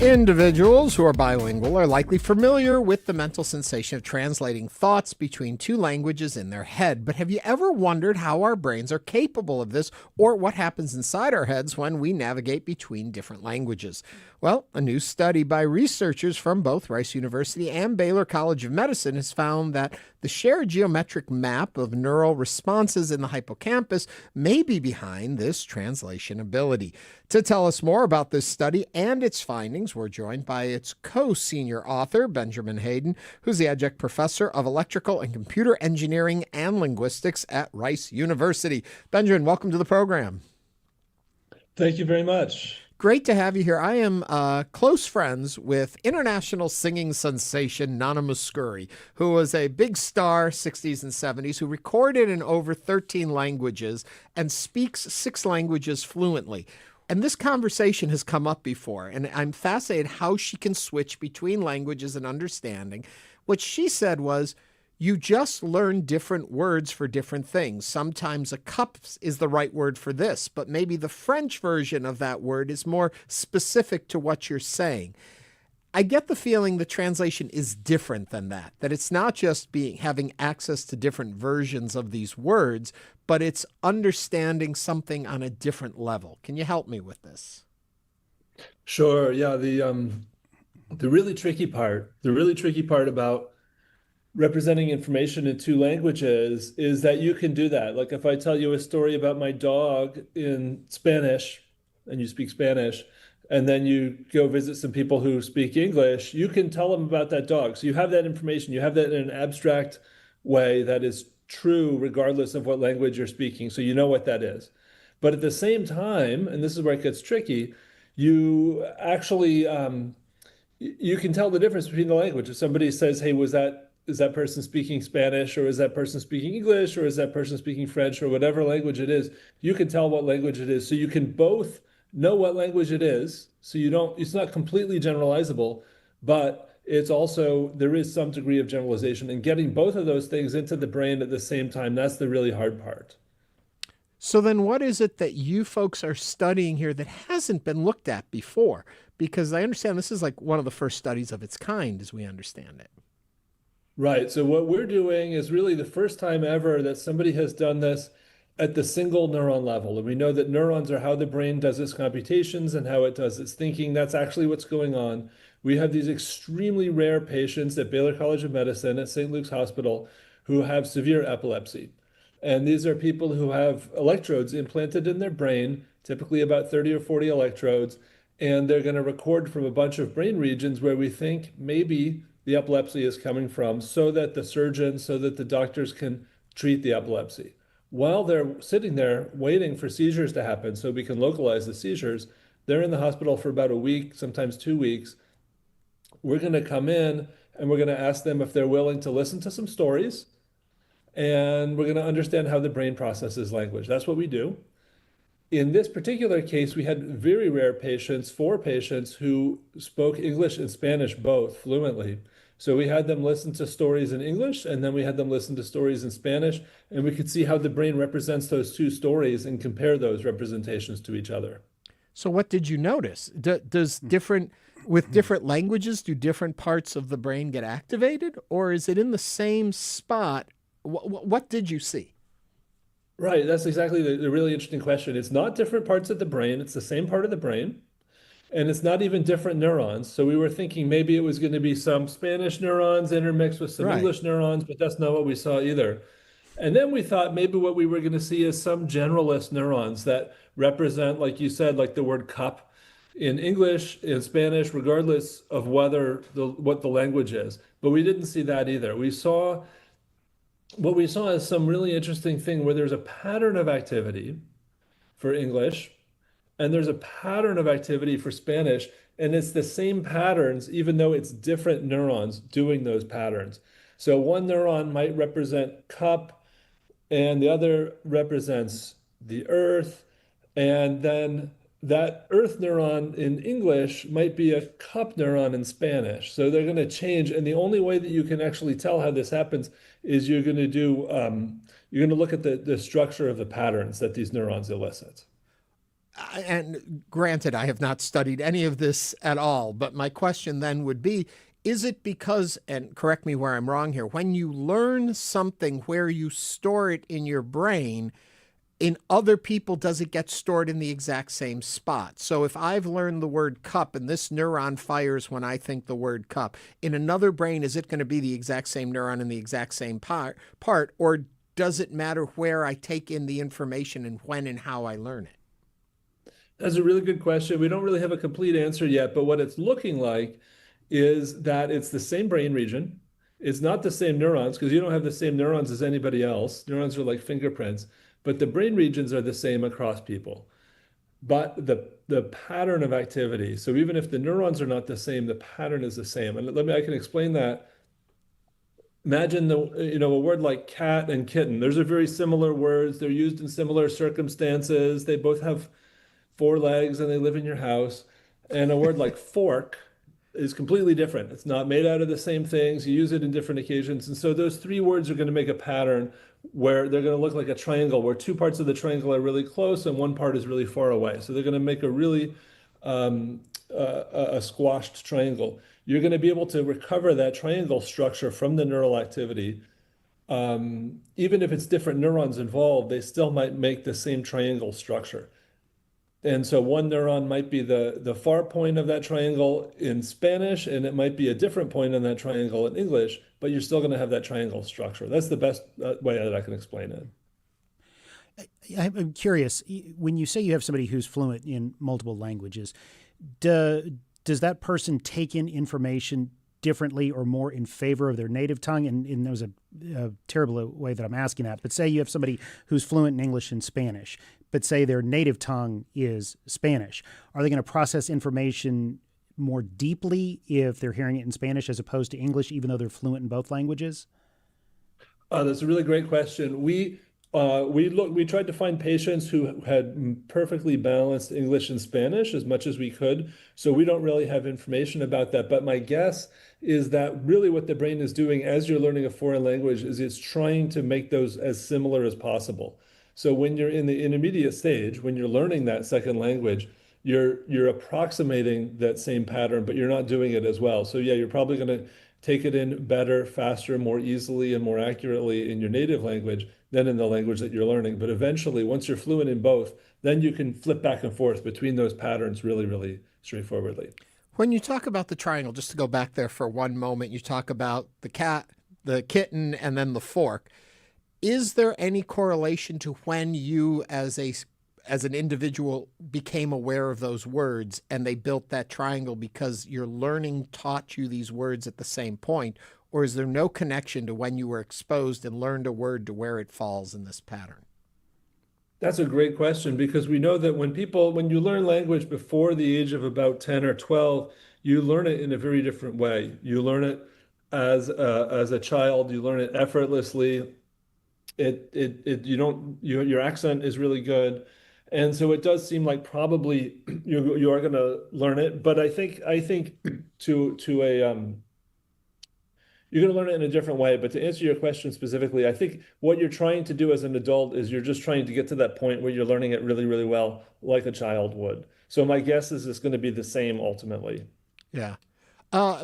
Individuals who are bilingual are likely familiar with the mental sensation of translating thoughts between two languages in their head. But have you ever wondered how our brains are capable of this, or what happens inside our heads when we navigate between different languages? Well, a new study by researchers from both Rice University and Baylor College of Medicine has found that the shared geometric map of neural responses in the hippocampus may be behind this translation ability. To tell us more about this study and its findings, we're joined by its co-senior author, Benjamin Hayden, who's the adjunct professor of electrical and computer engineering and linguistics at Rice University. Benjamin, welcome to the program. Thank you very much. Great to have you here. I am close friends with international singing sensation Nana Mouskouri, who was a big star 60s and 70s, who recorded in over 13 languages and speaks 6 languages fluently. And this conversation has come up before, and I'm fascinated how she can switch between languages and understanding. What she said was, you just learn different words for different things. Sometimes a cup is the right word for this, but maybe the French version of that word is more specific to what you're saying. I get the feeling the translation is different than that it's not just having access to different versions of these words, but it's understanding something on a different level. Can you help me with this? Sure. Yeah. The really tricky part about representing information in 2 languages is that you can do that. Like if I tell you a story about my dog in Spanish and you speak Spanish, and then you go visit some people who speak English, you can tell them about that dog. So you have that information, you have that in an abstract way that is true regardless of what language you're speaking. So you know what that is. But at the same time, and this is where it gets tricky, you actually, you can tell the difference between the language. If somebody says, hey, is that person speaking Spanish, or is that person speaking English, or is that person speaking French, or whatever language it is, you can tell what language it is. So you can both know what language it is. So it's not completely generalizable, but it's also, there is some degree of generalization, and getting both of those things into the brain at the same time, that's the really hard part. So then what is it that you folks are studying here that hasn't been looked at before? Because I understand this is like one of the first studies of its kind, as we understand it. Right. So what we're doing is really the first time ever that somebody has done this at the single neuron level. And we know that neurons are how the brain does its computations and how it does its thinking. That's actually what's going on. We have these extremely rare patients at Baylor College of Medicine at St. Luke's Hospital who have severe epilepsy. And these are people who have electrodes implanted in their brain, typically about 30 or 40 electrodes, and they're going to record from a bunch of brain regions where we think maybe the epilepsy is coming from, so that the surgeons, so that the doctors can treat the epilepsy. While they're sitting there waiting for seizures to happen so we can localize the seizures, they're in the hospital for about a week, sometimes 2 weeks. We're going to come in and we're going to ask them if they're willing to listen to some stories, and we're going to understand how the brain processes language. That's what we do. In this particular case, we had very rare patients, 4 patients who spoke English and Spanish both fluently. So we had them listen to stories in English, and then we had them listen to stories in Spanish, and we could see how the brain represents those 2 stories and compare those representations to each other. So what did you notice? Does with different languages, do different parts of the brain get activated, or is it in the same spot? What did you see? Right, that's exactly the really interesting question. It's not different parts of the brain, it's the same part of the brain, and it's not even different neurons. So we were thinking maybe it was going to be some Spanish neurons intermixed with some English neurons, but that's not what we saw either. And then we thought maybe what we were going to see is some generalist neurons that represent, like you said, like the word cup in English, in Spanish, regardless of what the language is. But we didn't see that either. What we saw is some really interesting thing where there's a pattern of activity for English, and there's a pattern of activity for Spanish, and it's the same patterns, even though it's different neurons doing those patterns. So one neuron might represent cup, and the other represents the earth, and then that earth neuron in English might be a cup neuron in Spanish. So they're going to change, and the only way that you can actually tell how this happens is you're going to look at the structure of the patterns that these neurons elicit. And granted, I have not studied any of this at all, but my question then would be, is it because, and correct me where I'm wrong here, when you learn something where you store it in your brain, in other people, does it get stored in the exact same spot? So if I've learned the word cup and this neuron fires when I think the word cup, in another brain, is it going to be the exact same neuron in the exact same part, or does it matter where I take in the information and when and how I learn it? That's a really good question. We don't really have a complete answer yet, but what it's looking like is that it's the same brain region. It's not the same neurons, because you don't have the same neurons as anybody else. Neurons are like fingerprints, but the brain regions are the same across people. But the pattern of activity, so even if the neurons are not the same, the pattern is the same. And I can explain that. Imagine a word like cat and kitten. Those are very similar words. They're used in similar circumstances. They both have 4 legs and they live in your house. And a word like fork is completely different. It's not made out of the same things. You use it in different occasions. And so those 3 words are going to make a pattern where they're going to look like a triangle, where 2 parts of the triangle are really close and 1 part is really far away. So they're going to make a really a squashed triangle. You're going to be able to recover that triangle structure from the neural activity. Even if it's different neurons involved, they still might make the same triangle structure. And so one neuron might be the far point of that triangle in Spanish, and it might be a different point on that triangle in English, but you're still going to have that triangle structure. That's the best way that I can explain it. I'm curious, when you say you have somebody who's fluent in multiple languages, does that person take in information differently or more in favor of their native tongue? And there was a terrible way that I'm asking that, but say you have somebody who's fluent in English and Spanish, but say their native tongue is Spanish. Are they going to process information more deeply if they're hearing it in Spanish as opposed to English, even though they're fluent in both languages? That's a really great question. We tried to find patients who had perfectly balanced English and Spanish as much as we could. So we don't really have information about that. But my guess is that really what the brain is doing as you're learning a foreign language is it's trying to make those as similar as possible. So when you're in the intermediate stage, when you're learning that second language, you're approximating that same pattern, but you're not doing it as well. So yeah, you're probably going to take it in better, faster, more easily, and more accurately in your native language than in the language that you're learning. But eventually, once you're fluent in both, then you can flip back and forth between those patterns really, really straightforwardly. When you talk about the triangle, just to go back there for one moment, you talk about the cat, the kitten, and then the fork. Is there any correlation to when you, as an individual, became aware of those words and they built that triangle because your learning taught you these words at the same point? Or is there no connection to when you were exposed and learned a word to where it falls in this pattern? That's a great question, because we know that when you learn language before the age of about 10 or 12, you learn it in a very different way. You learn it as a child, you learn it effortlessly. Your accent is really good. And so it does seem like probably you are going to learn it, but I think you're going to learn it in a different way. But to answer your question specifically, I think what you're trying to do as an adult is you're just trying to get to that point where you're learning it really, really well, like a child would. So my guess is it's going to be the same ultimately. Yeah.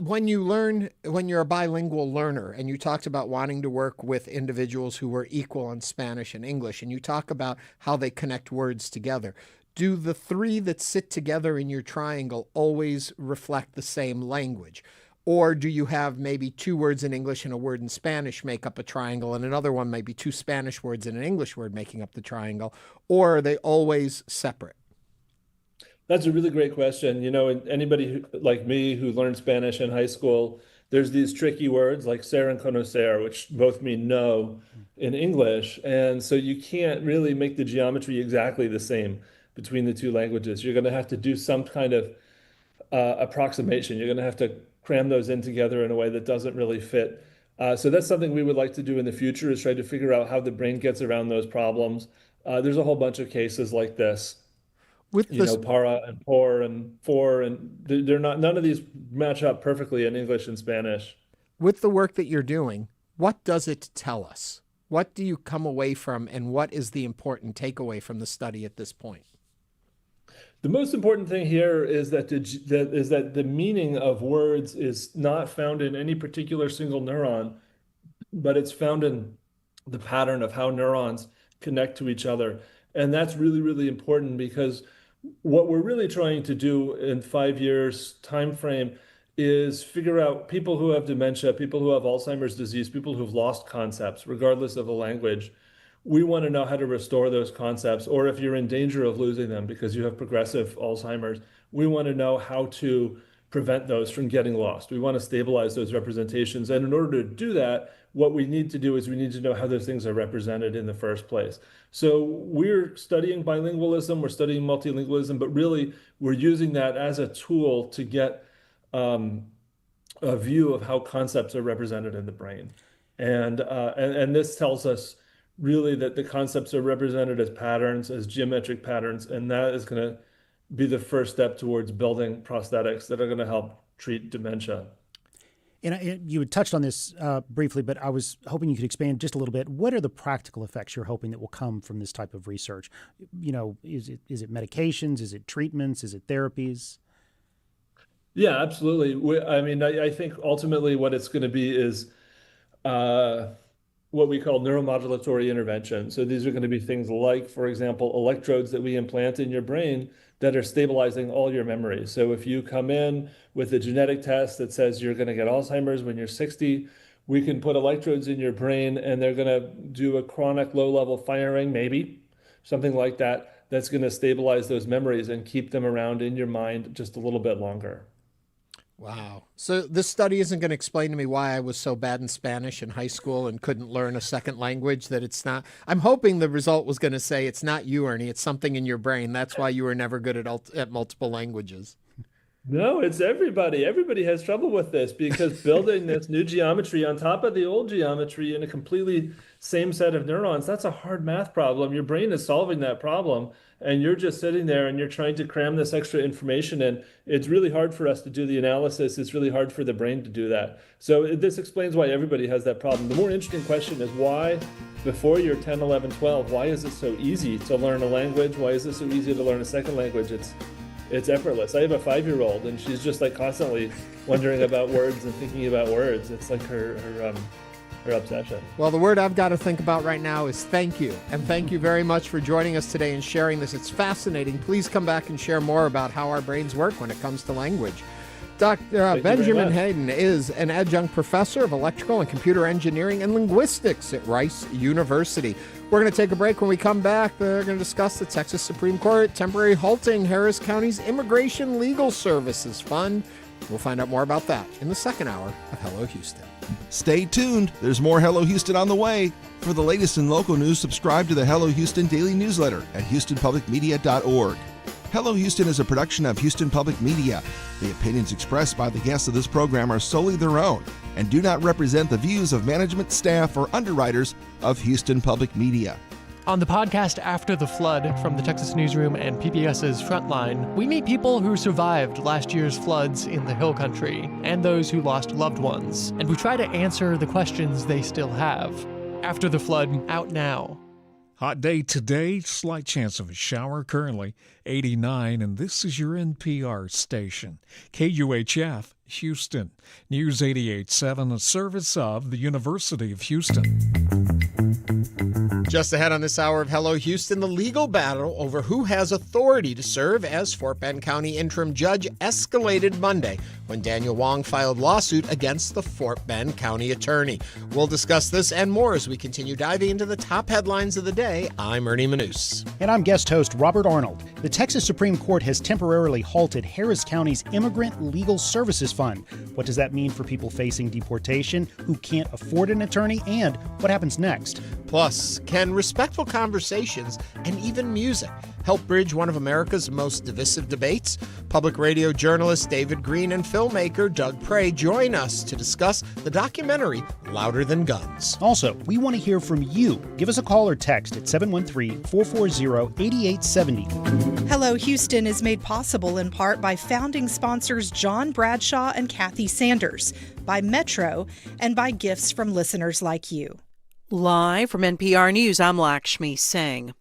When you're a bilingual learner, and you talked about wanting to work with individuals who were equal in Spanish and English, and you talk about how they connect words together, do the three that sit together in your triangle always reflect the same language? Or do you have maybe two words in English and a word in Spanish make up a triangle, and another one might be two Spanish words and an English word making up the triangle? Or are they always separate? That's a really great question. And anybody like me who learned Spanish in high school, there's these tricky words like ser and conocer, which both mean know in English. And so you can't really make the geometry exactly the same between the two languages. You're going to have to do some kind of approximation. You're going to have to cram those in together in a way that doesn't really fit. So that's something we would like to do in the future, is try to figure out how the brain gets around those problems. There's a whole bunch of cases like this. With para and por and for, and none of these match up perfectly in English and Spanish. With the work that you're doing, what does it tell us? What do you come away from, and what is the important takeaway from the study at this point? The most important thing here is that the meaning of words is not found in any particular single neuron, but it's found in the pattern of how neurons connect to each other. And that's really, really important, because what we're really trying to do in 5 years time frame is figure out people who have dementia, people who have Alzheimer's disease, people who've lost concepts, regardless of the language. We want to know how to restore those concepts, or if you're in danger of losing them because you have progressive Alzheimer's, we want to know how to prevent those from getting lost. We want to stabilize those representations. And in order to do that, what we need to do is we need to know how those things are represented in the first place. So we're studying bilingualism, we're studying multilingualism, but really we're using that as a tool to get a view of how concepts are represented in the brain. And this tells us really that the concepts are represented as patterns, as geometric patterns, and that is going to be the first step towards building prosthetics that are going to help treat dementia. And you had touched on this briefly, but I was hoping you could expand just a little bit. What are the practical effects you're hoping that will come from this type of research? Is it medications? Is it treatments? Is it therapies? Yeah, absolutely. I think ultimately what it's going to be is what we call neuromodulatory intervention. So these are going to be things like, for example, electrodes that we implant in your brain that are stabilizing all your memories. So if you come in with a genetic test that says you're going to get Alzheimer's when you're 60, we can put electrodes in your brain and they're going to do a chronic low-level firing, maybe, something like that, that's going to stabilize those memories and keep them around in your mind just a little bit longer. Wow. So this study isn't going to explain to me why I was so bad in Spanish in high school and couldn't learn a second language, that it's not. I'm hoping the result was going to say it's not you, Ernie, it's something in your brain. That's why you were never good at multiple languages. No, it's everybody. Everybody has trouble with this, because building this new geometry on top of the old geometry in a completely same set of neurons, that's a hard math problem. Your brain is solving that problem, and you're just sitting there and you're trying to cram this extra information in. It's really hard for us to do the analysis. It's really hard for the brain to do that. So this explains why everybody has that problem. The more interesting question is why, before you're 10, 11, 12, why is it so easy to learn a language? Why is it so easy to learn a second language? it's effortless. I have a 5-year-old, and she's just like constantly wondering about words and thinking about words. It's like her obsession. Well, the word I've got to think about right now is thank you. And thank you very much for joining us today and sharing this. It's fascinating. Please come back and share more about how our brains work when it comes to language. Dr. Benjamin Hayden is an adjunct professor of electrical and computer engineering and linguistics at Rice University. We're going to take a break. When we come back, we're going to discuss the Texas Supreme Court temporary halting Harris County's Immigration Legal Services Fund. We'll find out more about that in the second hour of Hello Houston. Stay tuned. There's more Hello Houston on the way. For the latest in local news, subscribe to the Hello Houston daily newsletter at houstonpublicmedia.org. Hello Houston is a production of Houston Public Media. The opinions expressed by the guests of this program are solely their own and do not represent the views of management, staff, or underwriters of Houston Public Media. On the podcast After the Flood from the Texas Newsroom and PBS's Frontline, we meet people who survived last year's floods in the Hill Country and those who lost loved ones, and we try to answer the questions they still have. After the Flood, out now. Hot day today, slight chance of a shower, currently 89, and this is your NPR station, KUHF, Houston. News 88.7, a service of the University of Houston. Just ahead on this hour of Hello Houston, the legal battle over who has authority to serve as Fort Bend County interim judge escalated Monday when Daniel Wong filed lawsuit against the Fort Bend County attorney. We'll discuss this and more as we continue diving into the top headlines of the day. I'm Ernie Manous. And I'm guest host Robert Arnold. The Texas Supreme Court has temporarily halted Harris County's Immigrant Legal Services Fund. What does that mean for people facing deportation who can't afford an attorney, and what happens next? Plus, can respectful conversations and even music help bridge one of America's most divisive debates? Public radio journalist David Greene and filmmaker Doug Prey join us to discuss the documentary Louder Than Guns. Also, we want to hear from you. Give us a call or text at 713-440-8870. Hello Houston is made possible in part by founding sponsors John Bradshaw and Kathy Sanders, by Metro, and by gifts from listeners like you. Live from NPR News, I'm Lakshmi Singh.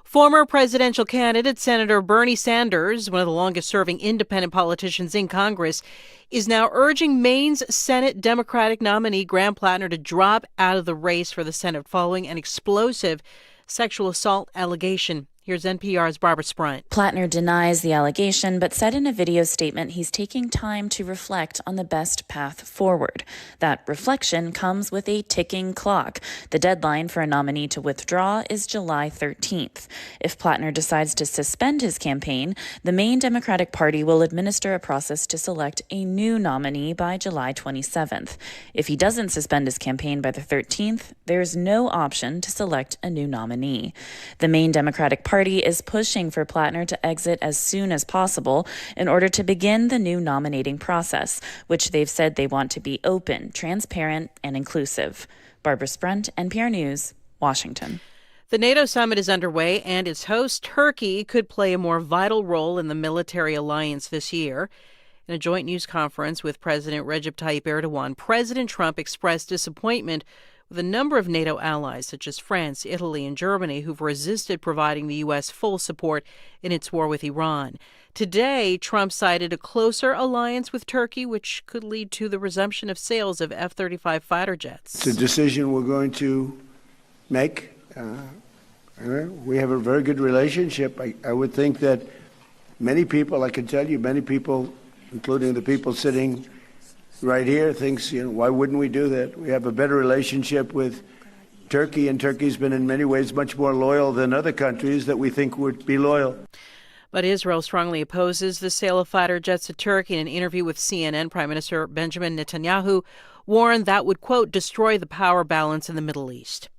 Former presidential candidate Senator Bernie Sanders, one of the longest-serving independent politicians in Congress, is now urging Maine's Senate Democratic nominee Graham Platner to drop out of the race for the Senate following an explosive sexual assault allegation. Here's NPR's Barbara Sprunt. Platner denies the allegation, but said in a video statement he's taking time to reflect on the best path forward. That reflection comes with a ticking clock. The deadline for a nominee to withdraw is July 13th. If Platner decides to suspend his campaign, the Maine Democratic Party will administer a process to select a new nominee by July 27th. If he doesn't suspend his campaign by the 13th, there's no option to select a new nominee. The Maine Democratic Party is pushing for Platner to exit as soon as possible in order to begin the new nominating process, which they've said they want to be open, transparent, and inclusive. Barbara Sprunt, NPR News, Washington. The NATO summit is underway, and its host, Turkey, could play a more vital role in the military alliance this year. In a joint news conference with President Recep Tayyip Erdogan, President Trump expressed disappointment with a number of NATO allies, such as France, Italy, and Germany, who've resisted providing the U.S. full support in its war with Iran. Today, Trump cited a closer alliance with Turkey, which could lead to the resumption of sales of F-35 fighter jets. It's a decision we're going to make. We have a very good relationship. I would think that many people, I can tell you, many people, including the people sitting right here, thinks, why wouldn't we do that? We have a better relationship with Turkey, and Turkey's been in many ways much more loyal than other countries that we think would be loyal. But Israel strongly opposes the sale of fighter jets to Turkey. In an interview with CNN, Prime Minister Benjamin Netanyahu warned that would, quote, destroy the power balance in the Middle East.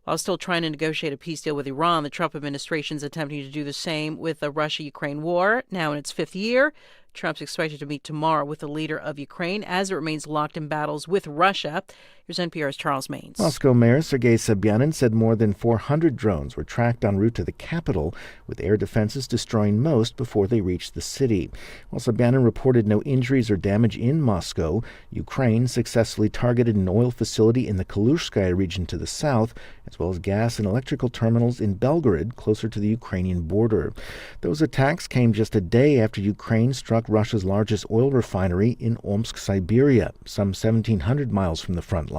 While still trying to negotiate a peace deal with Iran, the Trump administration is attempting to do the same with the Russia-Ukraine war, now in its fifth year. Trump's expected to meet tomorrow with the leader of Ukraine as it remains locked in battles with Russia. Here's NPR's Charles Maines. Moscow Mayor Sergei Sobyanin said more than 400 drones were tracked en route to the capital, with air defenses destroying most before they reached the city. While Sobyanin reported no injuries or damage in Moscow, Ukraine successfully targeted an oil facility in the Kalushskaya region to the south, as well as gas and electrical terminals in Belgorod, closer to the Ukrainian border. Those attacks came just a day after Ukraine struck Russia's largest oil refinery in Omsk, Siberia, some 1,700 miles from the front line.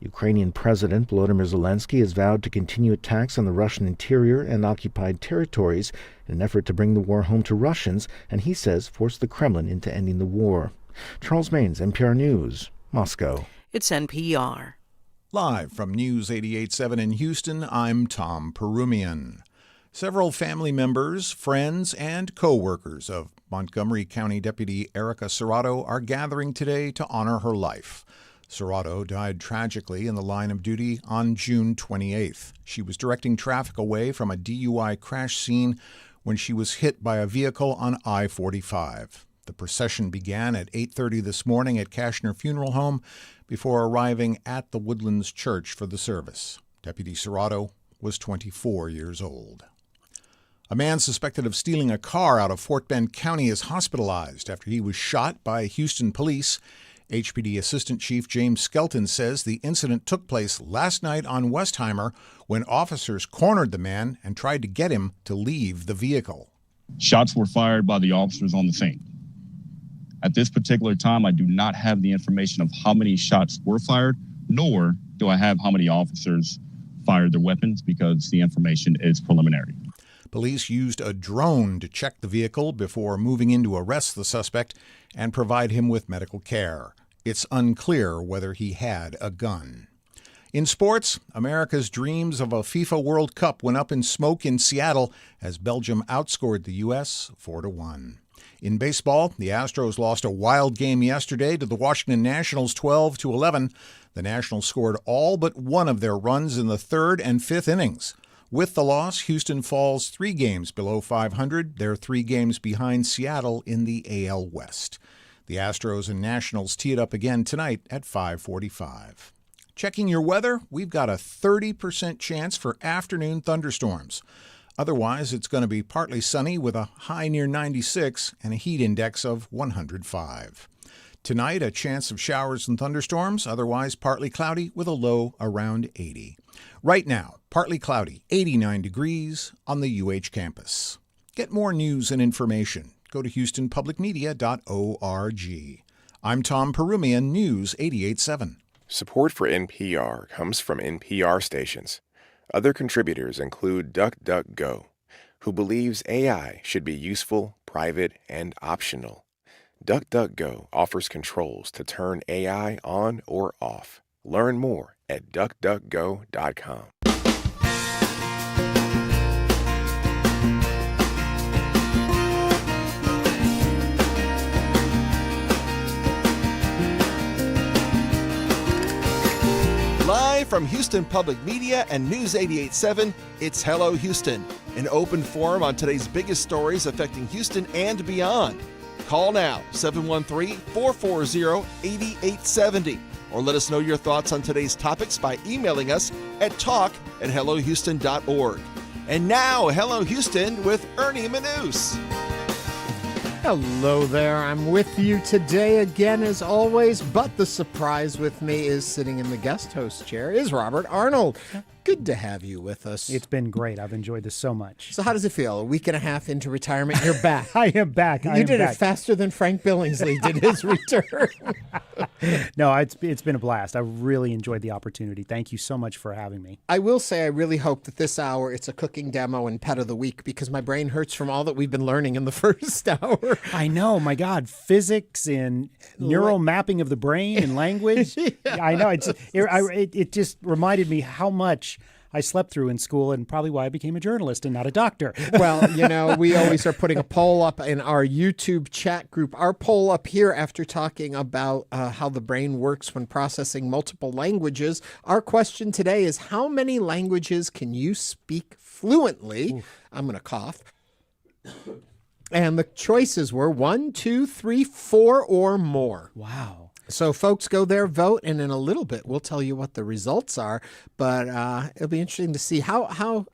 Ukrainian President Volodymyr Zelensky has vowed to continue attacks on the Russian interior and occupied territories in an effort to bring the war home to Russians, and he says force the Kremlin into ending the war. Charles Maines, NPR News, Moscow. It's NPR. Live from News 88.7 in Houston, I'm Tom Perumian. Several family members, friends, and co-workers of Montgomery County Deputy Erica Serrato are gathering today to honor her life. Serrato died tragically in the line of duty on June 28th. She was directing traffic away from a DUI crash scene when she was hit by a vehicle on I-45. The procession began at 8:30 this morning at Kashner Funeral Home before arriving at the Woodlands Church for the service. Deputy Serrato was 24 years old. A man suspected of stealing a car out of Fort Bend County is hospitalized after he was shot by Houston police. HPD Assistant Chief James Skelton says the incident took place last night on Westheimer when officers cornered the man and tried to get him to leave the vehicle. Shots were fired by the officers on the scene. At this particular time, I do not have the information of how many shots were fired, nor do I have how many officers fired their weapons because the information is preliminary. Police used a drone to check the vehicle before moving in to arrest the suspect and provide him with medical care. It's unclear whether he had a gun. In sports, America's dreams of a FIFA World Cup went up in smoke in Seattle as Belgium outscored the U.S. 4-1. In baseball, the Astros lost a wild game yesterday to the Washington Nationals 12-11. The Nationals scored all but one of their runs in the third and fifth innings. With the loss, Houston falls 3 games below 500. They're 3 games behind Seattle in the AL West. The Astros and Nationals tee it up again tonight at 5:45. Checking your weather, we've got a 30% chance for afternoon thunderstorms. Otherwise, it's going to be partly sunny with a high near 96 and a heat index of 105. Tonight, a chance of showers and thunderstorms, otherwise partly cloudy with a low around 80. Right now, partly cloudy, 89 degrees on the UH campus. Get more news and information. Go to HoustonPublicMedia.org. I'm Tom Perumian, News 88.7. Support for NPR comes from NPR stations. Other contributors include DuckDuckGo, who believes AI should be useful, private, and optional. DuckDuckGo offers controls to turn AI on or off. Learn more at DuckDuckGo.com. Live from Houston Public Media and News 88.7, it's Hello Houston, an open forum on today's biggest stories affecting Houston and beyond. Call now, 713-440-8870, or let us know your thoughts on today's topics by emailing us at talk@hellohouston.org. And now, Hello Houston with Ernie Manous. Hello there. I'm with you today again as always, but the surprise with me is sitting in the guest host chair is Robert Arnold. Good to have you with us. It's been great. I've enjoyed this so much. So how does it feel? A week and a half into retirement, you're back. I am back. You did it faster than Frank Billingsley did his return. No, it's been a blast. I really enjoyed the opportunity. Thank you so much for having me. I will say I really hope that this hour it's a cooking demo and pet of the week because my brain hurts from all that we've been learning in the first hour. I know. My God. Physics and neural mapping of the brain and language. Yeah. I know. It just reminded me how much I slept through in school and probably why I became a journalist and not a doctor. Well, we always are putting a poll up in our YouTube chat group. Our poll up here after talking about how the brain works when processing multiple languages. Our question today is how many languages can you speak fluently? Oof. I'm going to cough. And the choices were 1, 2, 3, 4, or more. Wow. So folks, go there, vote, and in a little bit we'll tell you what the results are. But it'll be interesting to see how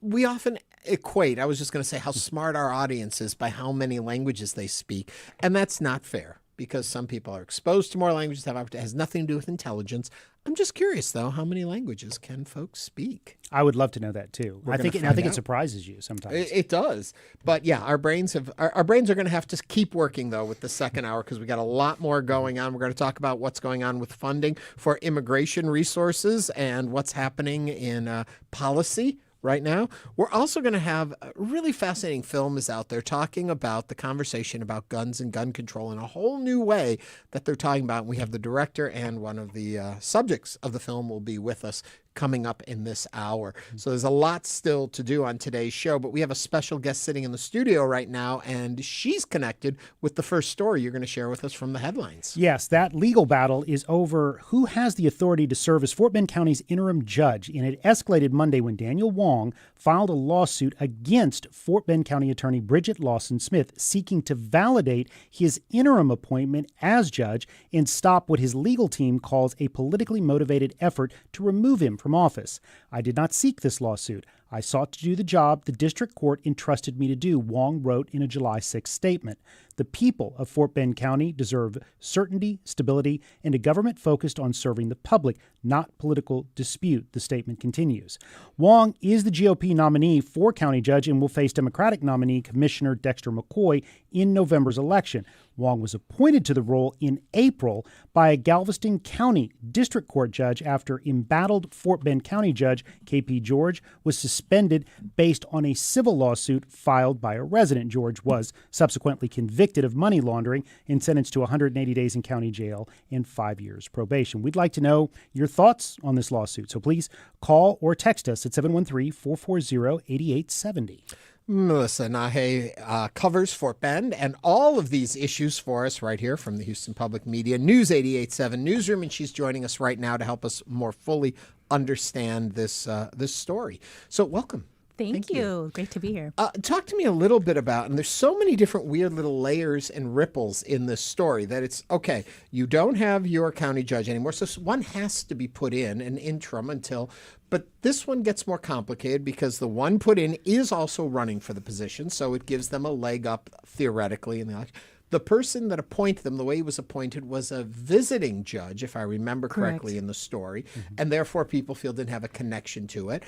we often equate, I was just going to say, how smart our audience is by how many languages they speak. And that's not fair, because some people are exposed to more languages, it has nothing to do with intelligence. I'm just curious, though, how many languages can folks speak? I would love to know that, too. I think it surprises you sometimes. It does. But yeah, our brains are going to have to keep working, though, with the second hour, because we got a lot more going on. We're going to talk about what's going on with funding for immigration resources and what's happening in policy right now. We're also going to have a really fascinating film is out there talking about the conversation about guns and gun control in a whole new way that they're talking about. We have the director and one of the subjects of the film will be with us coming up in this hour. So there's a lot still to do on today's show, but we have a special guest sitting in the studio right now, and she's connected with the first story you're going to share with us from the headlines. Yes, that legal battle is over who has the authority to serve as Fort Bend County's interim judge, and it escalated Monday when Daniel Wong filed a lawsuit against Fort Bend County Attorney Bridget Lawson-Smith, seeking to validate his interim appointment as judge and stop what his legal team calls a politically motivated effort to remove him from office. I did not seek this lawsuit. I sought to do the job the district court entrusted me to do, Wong wrote in a July 6 statement. The people of Fort Bend County deserve certainty, stability, and a government focused on serving the public, not political dispute, the statement continues. Wong is the GOP nominee for county judge and will face Democratic nominee Commissioner Dexter McCoy in November's election. Wong was appointed to the role in April by a Galveston County District Court judge after embattled Fort Bend County Judge KP George was suspended based on a civil lawsuit filed by a resident. George was subsequently convicted of money laundering and sentenced to 180 days in county jail and 5 years probation. We'd like to know your thoughts on this lawsuit, so please call or text us at 713-440-8870. Melissa Nahe covers Fort Bend and all of these issues for us right here from the Houston Public Media News 88.7 newsroom, and she's joining us right now to help us more fully understand this story. So welcome. Thank you. Great to be here. Talk to me a little bit about, and there's so many different weird little layers and ripples in this story that it's, okay, you don't have your county judge anymore, so one has to be put in an interim until, but this one gets more complicated because the one put in is also running for the position, so it gives them a leg up theoretically in the election. The person that appointed them, the way he was appointed, was a visiting judge, if I remember correctly in the story, and therefore people feel didn't have a connection to it.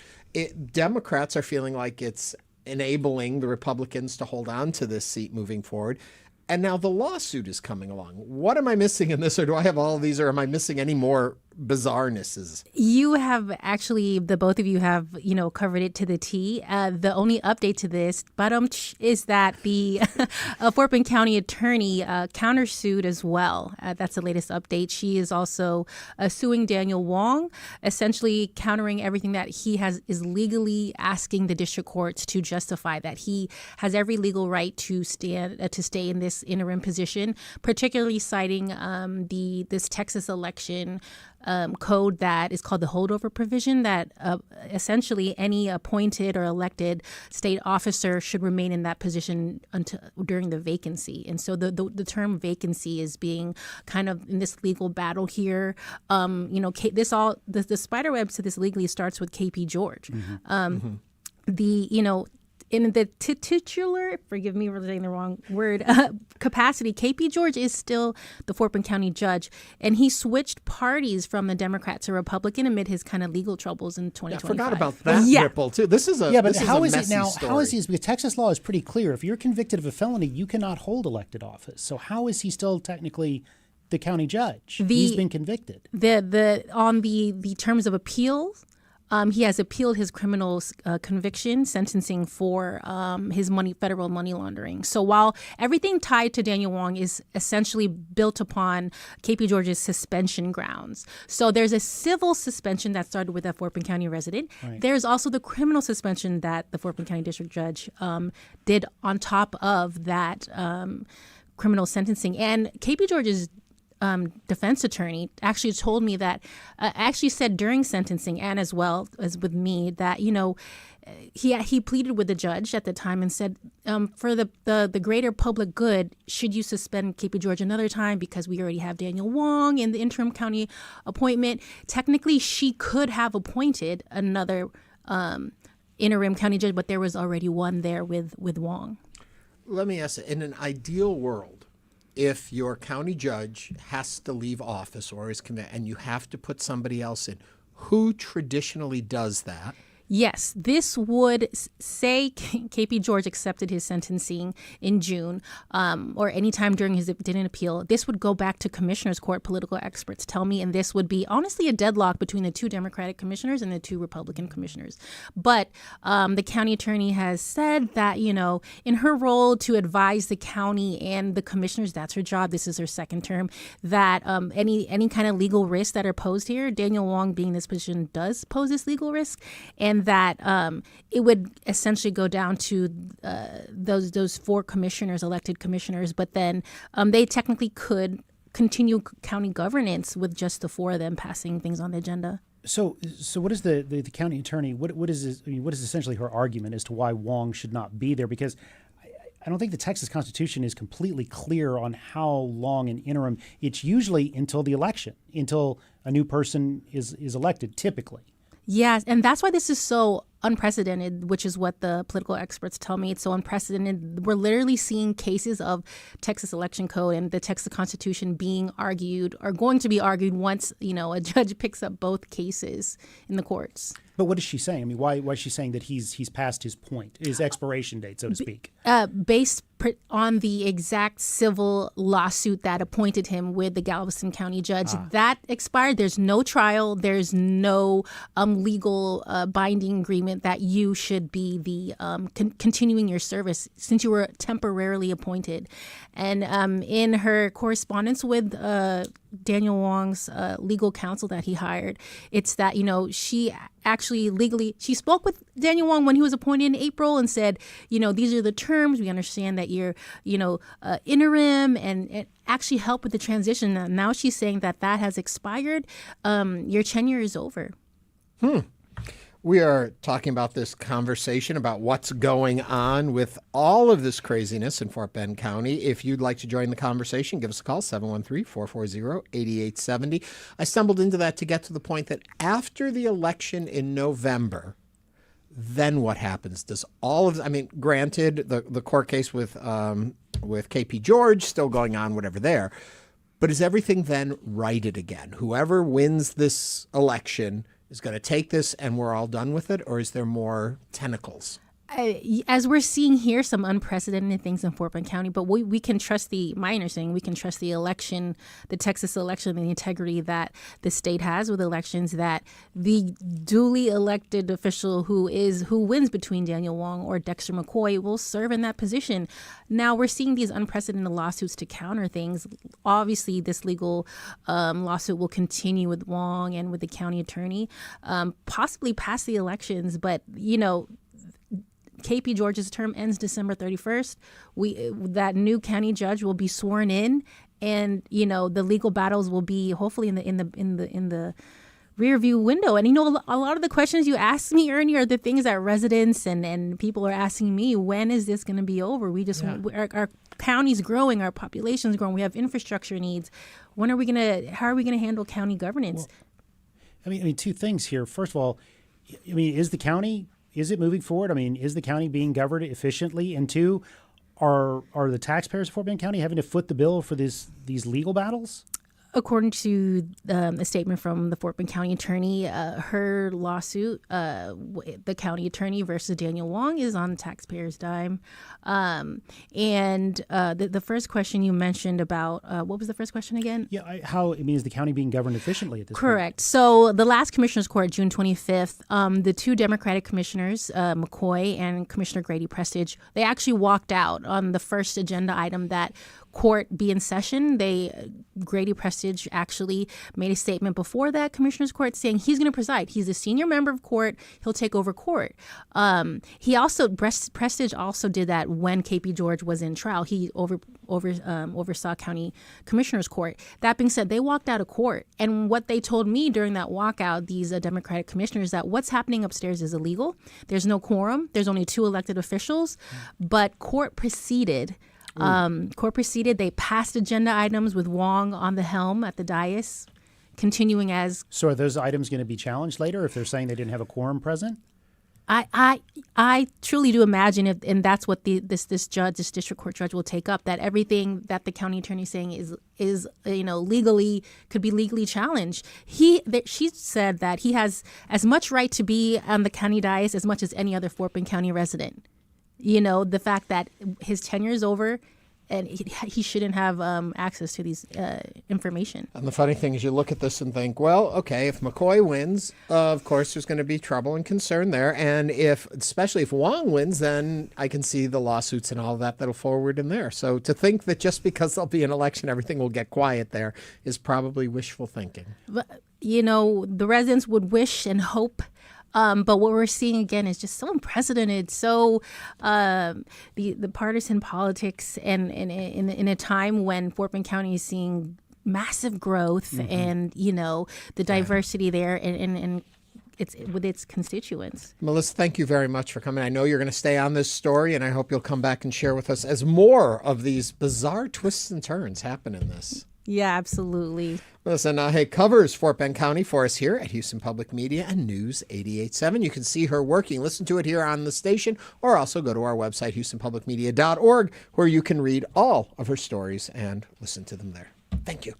Democrats are feeling like it's enabling the Republicans to hold on to this seat moving forward. And now the lawsuit is coming along. What am I missing in this, or do I have all of these, or am I missing any more bizarrenesses? You have actually, the both of you have, covered it to the T. The only update to this, is that the Fort Bend County attorney countersued as well. That's the latest update. She is also suing Daniel Wong, essentially countering everything that he is legally asking the district courts to justify, that he has every legal right to stay in this interim position, particularly citing this Texas election code that is called the holdover provision, that essentially any appointed or elected state officer should remain in that position during the vacancy. And so the term vacancy is being kind of in this legal battle here. The spider web to this legally starts with KP George. In the titular, forgive me for saying the wrong word, capacity, KP George is still the Fort Bend County judge, and he switched parties from the Democrat to Republican amid his kind of legal troubles in 2025. I forgot about that ripple, too. This is a but how is it now? Story. How is he? Because Texas law is pretty clear. If you're convicted of a felony, you cannot hold elected office. So how is he still technically the county judge? He's been convicted. On the terms of appeal, he has appealed his criminal conviction, sentencing for his federal money laundering. So while everything tied to Daniel Wong is essentially built upon KP George's suspension grounds. So there's a civil suspension that started with a Fort Bend County resident. Right. There's also the criminal suspension that the Fort Bend County District Judge did on top of that criminal sentencing. And KP George is defense attorney actually told me that, actually said during sentencing and as well as with me that, he pleaded with the judge at the time and said, for the greater public good, should you suspend KP George another time because we already have Daniel Wong in the interim county appointment? Technically, she could have appointed another interim county judge, but there was already one there with Wong. Let me ask you, in an ideal world, if your county judge has to leave office or is committed and you have to put somebody else in, who traditionally does that? Yes, this would say KP George accepted his sentencing in June or any time during his didn't appeal. This would go back to commissioners court, political experts tell me, and this would be honestly a deadlock between the two Democratic commissioners and the two Republican commissioners. But the county attorney has said that, in her role to advise the county and the commissioners, that's her job. This is her second term, that any kind of legal risks that are posed here, Daniel Wong being in this position does pose this legal risk, and that it would essentially go down to those four commissioners, elected commissioners, but then they technically could continue county governance with just the four of them passing things on the agenda. So what is the county attorney? What is essentially her argument as to why Wong should not be there? Because I don't think the Texas Constitution is completely clear on how long an interim. It's usually until the election, until a new person is elected, typically. Yes, and that's why this is so unprecedented, which is what the political experts tell me. It's so unprecedented. We're literally seeing cases of Texas election code and the Texas Constitution being argued or going to be argued once, a judge picks up both cases in the courts. But what is she saying? I mean, why is she saying that he's passed his point, his expiration date, so to speak? Based on the exact civil lawsuit that appointed him with the Galveston County judge. That expired. There's no trial. There's no legal binding agreement that you should be the continuing your service since you were temporarily appointed. And in her correspondence with Daniel Wong's legal counsel that he hired, it's that, she actually legally, she spoke with Daniel Wong when he was appointed in April and said, these are the terms. We understand that you're, interim and actually help with the transition. Now she's saying that has expired. Your tenure is over. We are talking about this conversation about what's going on with all of this craziness in Fort Bend County. If you'd like to join the conversation, give us a call, 713-440-8870. I stumbled into that to get to the point that after the election in November, then what happens? Does all of, granted, the court case with KP George still going on, whatever there, but is everything then righted again? Whoever wins this election is going to take this and we're all done with it, or is there more tentacles? As we're seeing here, some unprecedented things in Fort Bend County, but we can trust my understanding, we can trust the election, the Texas election, and the integrity that the state has with elections, that the duly elected official who wins between Daniel Wong or Dexter McCoy will serve in that position. Now we're seeing these unprecedented lawsuits to counter things. Obviously, this legal lawsuit will continue with Wong and with the county attorney, possibly past the elections, but, KP George's term ends December 31st. That new county judge will be sworn in, and the legal battles will be hopefully in the rear view window. And a lot of the questions you asked me, Ernie, are the things that residents and people are asking me. When is this going to be over? Our county's growing, our population's growing. We have infrastructure needs. How are we going to handle county governance? Well, two things here. First of all, is it moving forward? Is the county being governed efficiently? And two, are the taxpayers of Fort Bend County having to foot the bill for these legal battles? According to a statement from the Fort Bend County attorney, her lawsuit, the county attorney versus Daniel Wong, is on the taxpayers' dime. And the first question you mentioned about, what was the first question again? Yeah, is the county being governed efficiently at this point? Correct. So the last Commissioners Court, June 25th, the two Democratic commissioners, McCoy and Commissioner Grady Prestige, they actually walked out on the first agenda item that court be in session. Grady Prestige actually made a statement before that Commissioner's Court saying he's going to preside. He's a senior member of court. He'll take over court. Prestige also did that when KP George was in trial. He oversaw County Commissioner's Court. That being said, they walked out of court. And what they told me during that walkout, these Democratic commissioners, that what's happening upstairs is illegal. There's no quorum. There's only 2 elected officials. But court proceeded. They passed agenda items with Wong on the helm at the dais, continuing as. So are those items going to be challenged later if they're saying they didn't have a quorum present? I truly do imagine, and that's what this district court judge will take up, that everything that the county attorney is saying is legally could be legally challenged. She said that he has as much right to be on the county dais as much as any other Fort Bend County resident. The fact that his tenure is over and he shouldn't have access to these information. And the funny thing is you look at this and think, well, okay, if McCoy wins, of course there's going to be trouble and concern there. And especially if Wong wins, then I can see the lawsuits and all of that'll forward in there. So to think that just because there'll be an election, everything will get quiet there is probably wishful thinking. But, the residents would wish and hope. But what we're seeing again is just so unprecedented. So the partisan politics, and in a time when Fort Bend County is seeing massive growth and the diversity there and it's with its constituents. Melissa, thank you very much for coming. I know you're going to stay on this story, and I hope you'll come back and share with us as more of these bizarre twists and turns happen in this. Yeah, absolutely. Melissa Nahe covers Fort Bend County for us here at Houston Public Media and News 88.7. You can see her working. Listen to it here on the station, or also go to our website, houstonpublicmedia.org, where you can read all of her stories and listen to them there. Thank you.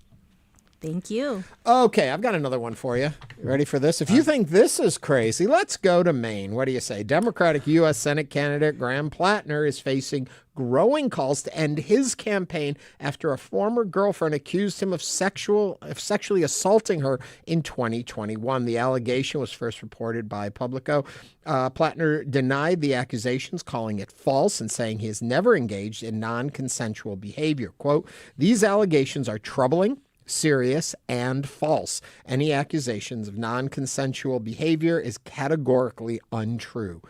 Thank you. Okay, I've got another one for you. You ready for this? If you think this is crazy, let's go to Maine. What do you say? Democratic U.S. Senate candidate Graham Platner is facing growing calls to end his campaign after a former girlfriend accused him of sexually assaulting her in 2021. The allegation was first reported by Publico. Platner denied the accusations, calling it false and saying he has never engaged in non-consensual behavior. Quote, "These allegations are troubling, serious, and false. Any accusations of non-consensual behavior is categorically untrue."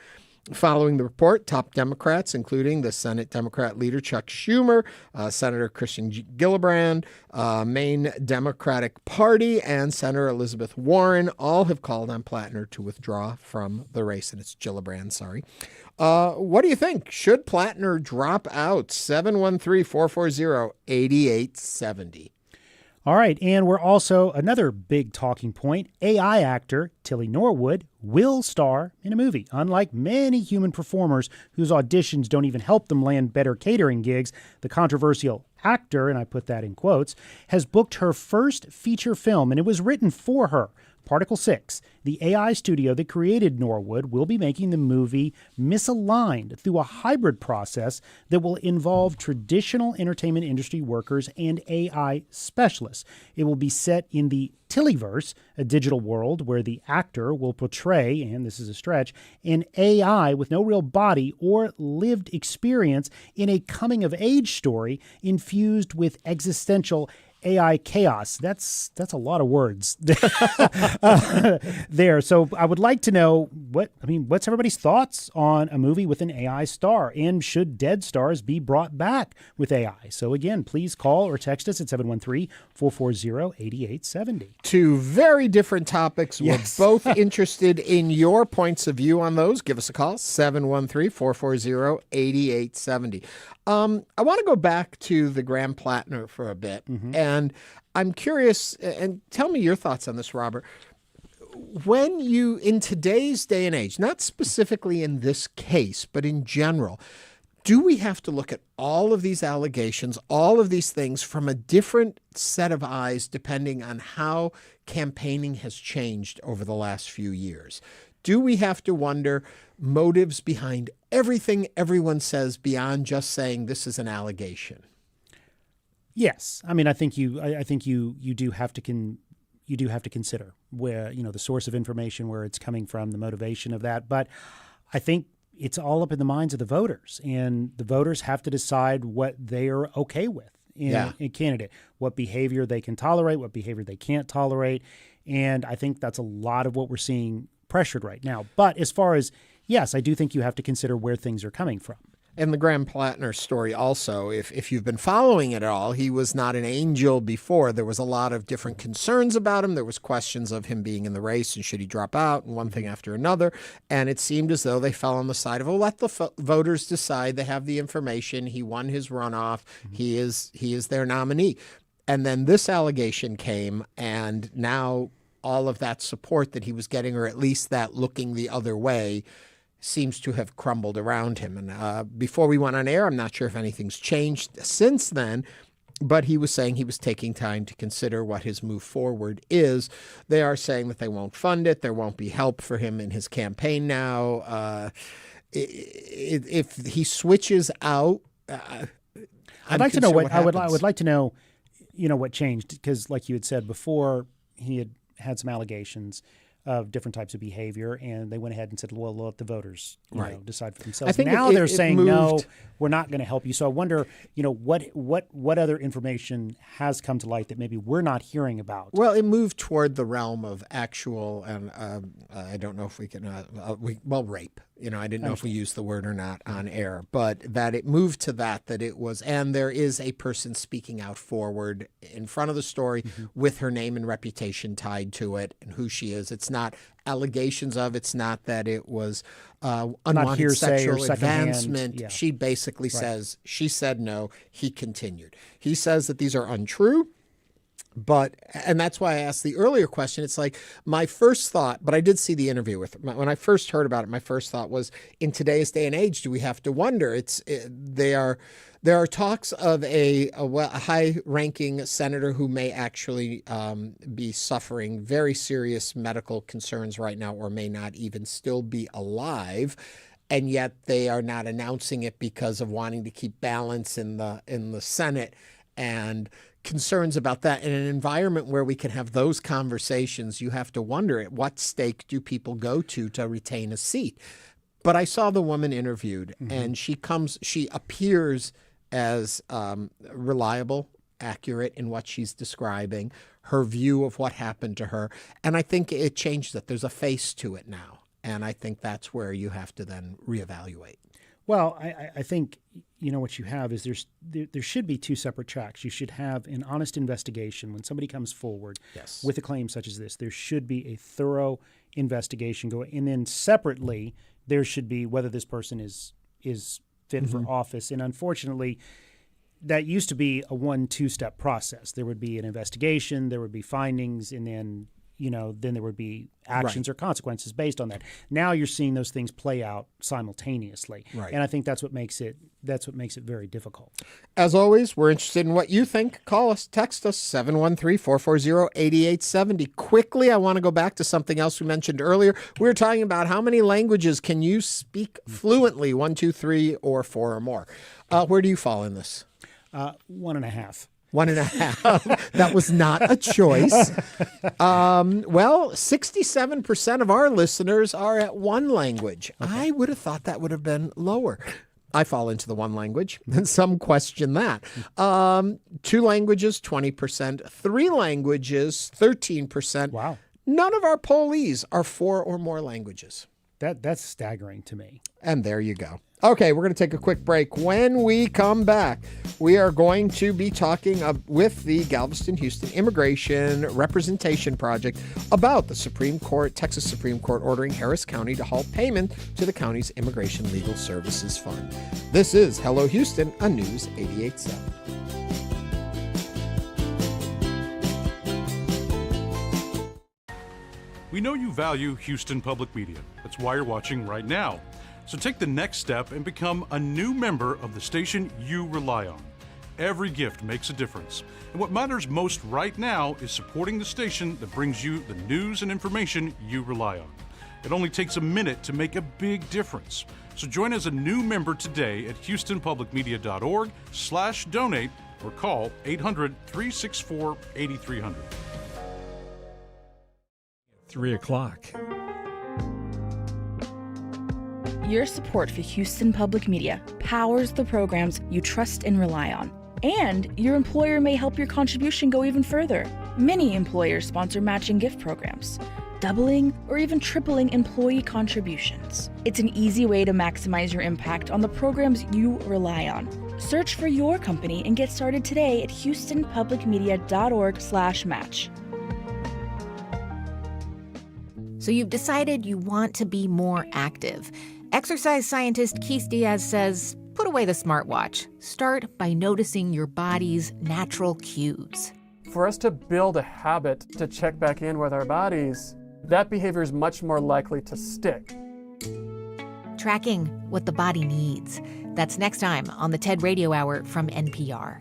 Following the report, top Democrats, including the Senate Democrat leader Chuck Schumer, Senator Christian Gillibrand, Maine Democratic Party, and Senator Elizabeth Warren, all have called on Platner to withdraw from the race. And it's Gillibrand, sorry. What do you think? Should Platner drop out? 713-440-8870. All right, and we're also, another big talking point, AI actor Tilly Norwood will star in a movie. Unlike many human performers whose auditions don't even help them land better catering gigs, the controversial actor, and I put that in quotes, has booked her first feature film, and it was written for her. Particle 6, the AI studio that created Norwood, will be making the movie Misaligned through a hybrid process that will involve traditional entertainment industry workers and AI specialists. It will be set in the Tillyverse, a digital world where the actor will portray, and this is a stretch, an AI with no real body or lived experience in a coming-of-age story infused with existential AI chaos. That's a lot of words there. So I would like to know what's everybody's thoughts on a movie with an AI star, and should dead stars be brought back with AI? So again, please call or text us at 713-440-8870. Two very different topics. Yes. We're both interested in your points of view on those. Give us a call, 713-440-8870. I want to go back to the Graham Platner for a bit. And I'm curious, and tell me your thoughts on this, Robert. When in today's day and age, not specifically in this case, but in general, do we have to look at all of these allegations, all of these things from a different set of eyes, depending on how campaigning has changed over the last few years? Do we have to wonder motives behind everything everyone says beyond just saying this is an allegation? Yes, I mean, I think you do have to consider where the source of information, where it's coming from, the motivation of that. But I think it's all up in the minds of the voters, and the voters have to decide what they are okay with. in a candidate, what behavior they can tolerate, what behavior they can't tolerate. And I think that's a lot of what we're seeing pressured right now. But as far as, yes, I do think you have to consider where things are coming from. And the Graham Platner story also, if you've been following it at all, he was not an angel before. There was a lot of different concerns about him. There was questions of him being in the race and should he drop out and one thing after another. And it seemed as though they fell on the side of, oh, let the voters decide. They have the information. He won his runoff. He is their nominee. And then this allegation came, and now all of that support that he was getting, or at least that looking the other way, seems to have crumbled around him. And before we went on air, I'm not sure if anything's changed since then, but he was saying he was taking time to consider what his move forward is. They are saying that they won't fund it. There won't be help for him in his campaign now. If he switches out, I'd like to know what I would like to know, what changed, because like you had said before, he had some allegations of different types of behavior, and they went ahead and said, well, let the voters decide for themselves. I think now they're saying, no, we're not going to help you. So I wonder, what other information has come to light that maybe we're not hearing about? Well, it moved toward the realm of actual, and I don't know if we can, rape. I didn't know if we used the word or not on air, but that it moved to that it was, and there is a person speaking out forward in front of the story with her name and reputation tied to it and who she is. It's not allegations of, it's not that it was unwanted sexual advancement. She basically says, she said no, he continued. He says that these are untrue. And that's why I asked the earlier question. It's like my first thought, but I did see the interview with him. When I first heard about it, my first thought was, in today's day and age, do we have to wonder? There are talks of a high-ranking senator who may actually be suffering very serious medical concerns right now, or may not even still be alive. And yet they are not announcing it because of wanting to keep balance in the Senate and concerns about that. In an environment where we can have those conversations, you have to wonder, at what stake do people go to retain a seat? But I saw the woman interviewed, and she appears as reliable, accurate in what she's describing, her view of what happened to her. And I think it changed it. There's a face to it now. And I think that's where you have to then reevaluate. Well, I think, what you have is there should be two separate tracks. You should have an honest investigation when somebody comes forward with a claim such as this. There should be a thorough investigation going, and then separately there should be whether this person is fit for office. And unfortunately, that used to be a 1-2-step process. There would be an investigation, there would be findings, and then there would be actions or consequences based on that. Now you're seeing those things play out simultaneously. Right. And I think that's what makes it very difficult. As always, we're interested in what you think. Call us, text us, 713-440-8870. Quickly, I want to go back to something else we mentioned earlier. We were talking about how many languages can you speak fluently, 1, 2, 3, or 4 or more. Where do you fall in this? 1.5. 1.5. That was not a choice. 67% of our listeners are at one language. Okay. I would have thought that would have been lower. I fall into the one language, and some question that. 2 languages, 20%. 3 languages, 13%. Wow. None of our pollees are 4 or more languages. That's staggering to me. And there you go. Okay, we're going to take a quick break. When we come back, we are going to be talking with the Galveston-Houston Immigration Representation Project about the Texas Supreme Court ordering Harris County to halt payment to the county's Immigration Legal Services Fund. This is Hello Houston on News 88.7. We know you value Houston Public Media. That's why you're watching right now. So take the next step and become a new member of the station you rely on. Every gift makes a difference. And what matters most right now is supporting the station that brings you the news and information you rely on. It only takes a minute to make a big difference. So join as a new member today at houstonpublicmedia.org/donate or call 800-364-8300. 3 o'clock. Your support for Houston Public Media powers the programs you trust and rely on. And your employer may help your contribution go even further. Many employers sponsor matching gift programs, doubling or even tripling employee contributions. It's an easy way to maximize your impact on the programs you rely on. Search for your company and get started today at houstonpublicmedia.org/match. So you've decided you want to be more active. Exercise scientist Keith Diaz says, put away the smartwatch. Start by noticing your body's natural cues. For us to build a habit to check back in with our bodies, that behavior is much more likely to stick. Tracking what the body needs. That's next time on the TED Radio Hour from NPR.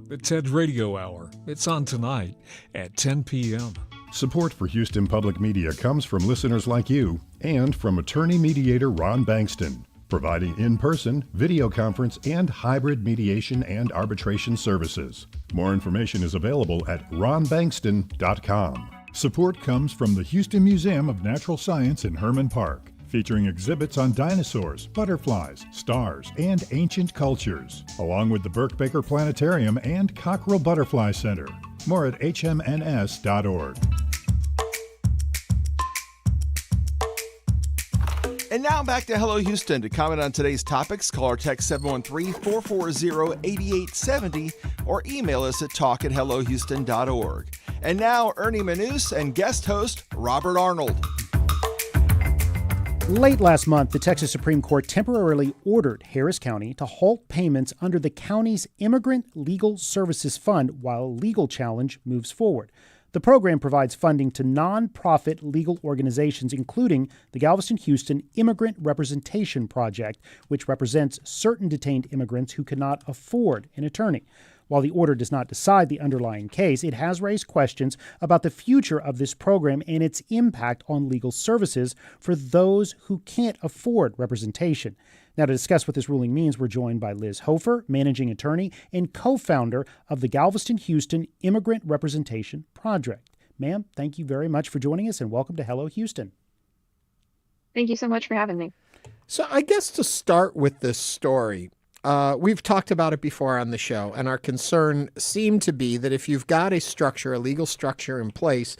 The TED Radio Hour. It's on tonight at 10 p.m. Support for Houston Public Media comes from listeners like you and from attorney mediator Ron Bankston, providing in-person, video conference, and hybrid mediation and arbitration services. More information is available at ronbankston.com. Support comes from the Houston Museum of Natural Science in Herman Park, featuring exhibits on dinosaurs, butterflies, stars, and ancient cultures, along with the Burke Baker Planetarium and Cockerel Butterfly Center. More at hmns.org. And now back to Hello Houston. To comment on today's topics, call or text 713-440-8870 or email us at talk@hellohouston.org. And now, Ernie Manous and guest host Robert Arnold. Late last month, the Texas Supreme Court temporarily ordered Harris County to halt payments under the county's Immigrant Legal Services Fund while a legal challenge moves forward. The program provides funding to nonprofit legal organizations, including the Galveston-Houston Immigrant Representation Project, which represents certain detained immigrants who cannot afford an attorney. While the order does not decide the underlying case, it has raised questions about the future of this program and its impact on legal services for those who can't afford representation. Now, to discuss what this ruling means, we're joined by Liz Hofer, managing attorney and co-founder of the Galveston-Houston Immigrant Representation Project. Ma'am, thank you very much for joining us and welcome to Hello Houston. Thank you so much for having me. So I guess to start with this story, we've talked about it before on the show, and our concern seemed to be that if you've got a structure, a legal structure in place,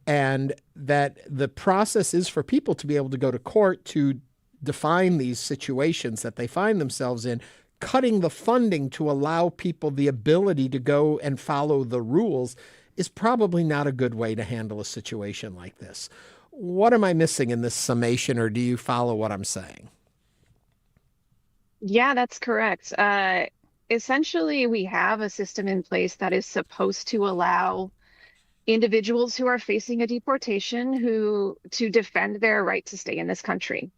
and that the process is for people to be able to go to court to define these situations that they find themselves in, cutting the funding to allow people the ability to go and follow the rules is probably not a good way to handle a situation like this. What am I missing in this summation, or do you follow what I'm saying? Yeah, that's correct. Essentially, we have a system in place that is supposed to allow individuals who are facing a deportation to defend their right to stay in this country.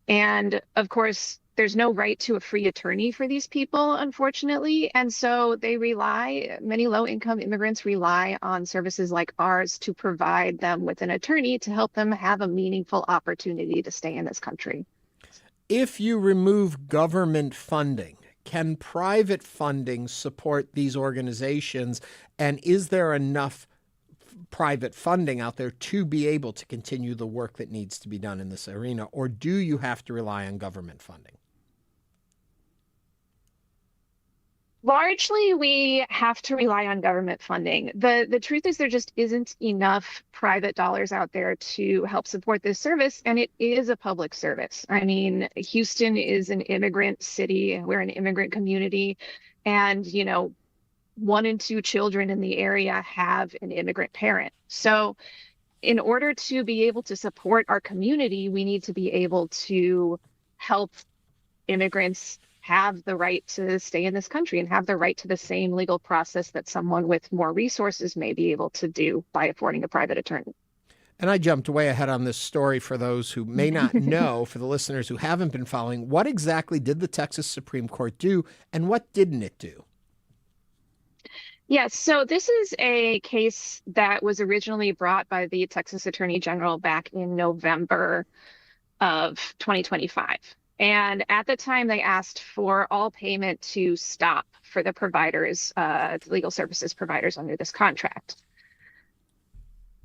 And of course, there's no right to a free attorney for these people, unfortunately. And so many low-income immigrants rely on services like ours to provide them with an attorney to help them have a meaningful opportunity to stay in this country. If you remove government funding, can private funding support these organizations? And is there enough private funding out there to be able to continue the work that needs to be done in this arena? Or do you have to rely on government funding? Largely, we have to rely on government funding. The truth is there just isn't enough private dollars out there to help support this service, and it is a public service. I mean, Houston is an immigrant city. We're an immigrant community, and, 1 in 2 children in the area have an immigrant parent. So in order to be able to support our community, we need to be able to help immigrants have the right to stay in this country and have the right to the same legal process that someone with more resources may be able to do by affording a private attorney. And I jumped way ahead on this story for those who may not know, for the listeners who haven't been following. What exactly did the Texas Supreme Court do, and what didn't it do? Yes, so this is a case that was originally brought by the Texas Attorney General back in November of 2025. And at the time, they asked for all payment to stop for the providers, legal services providers under this contract.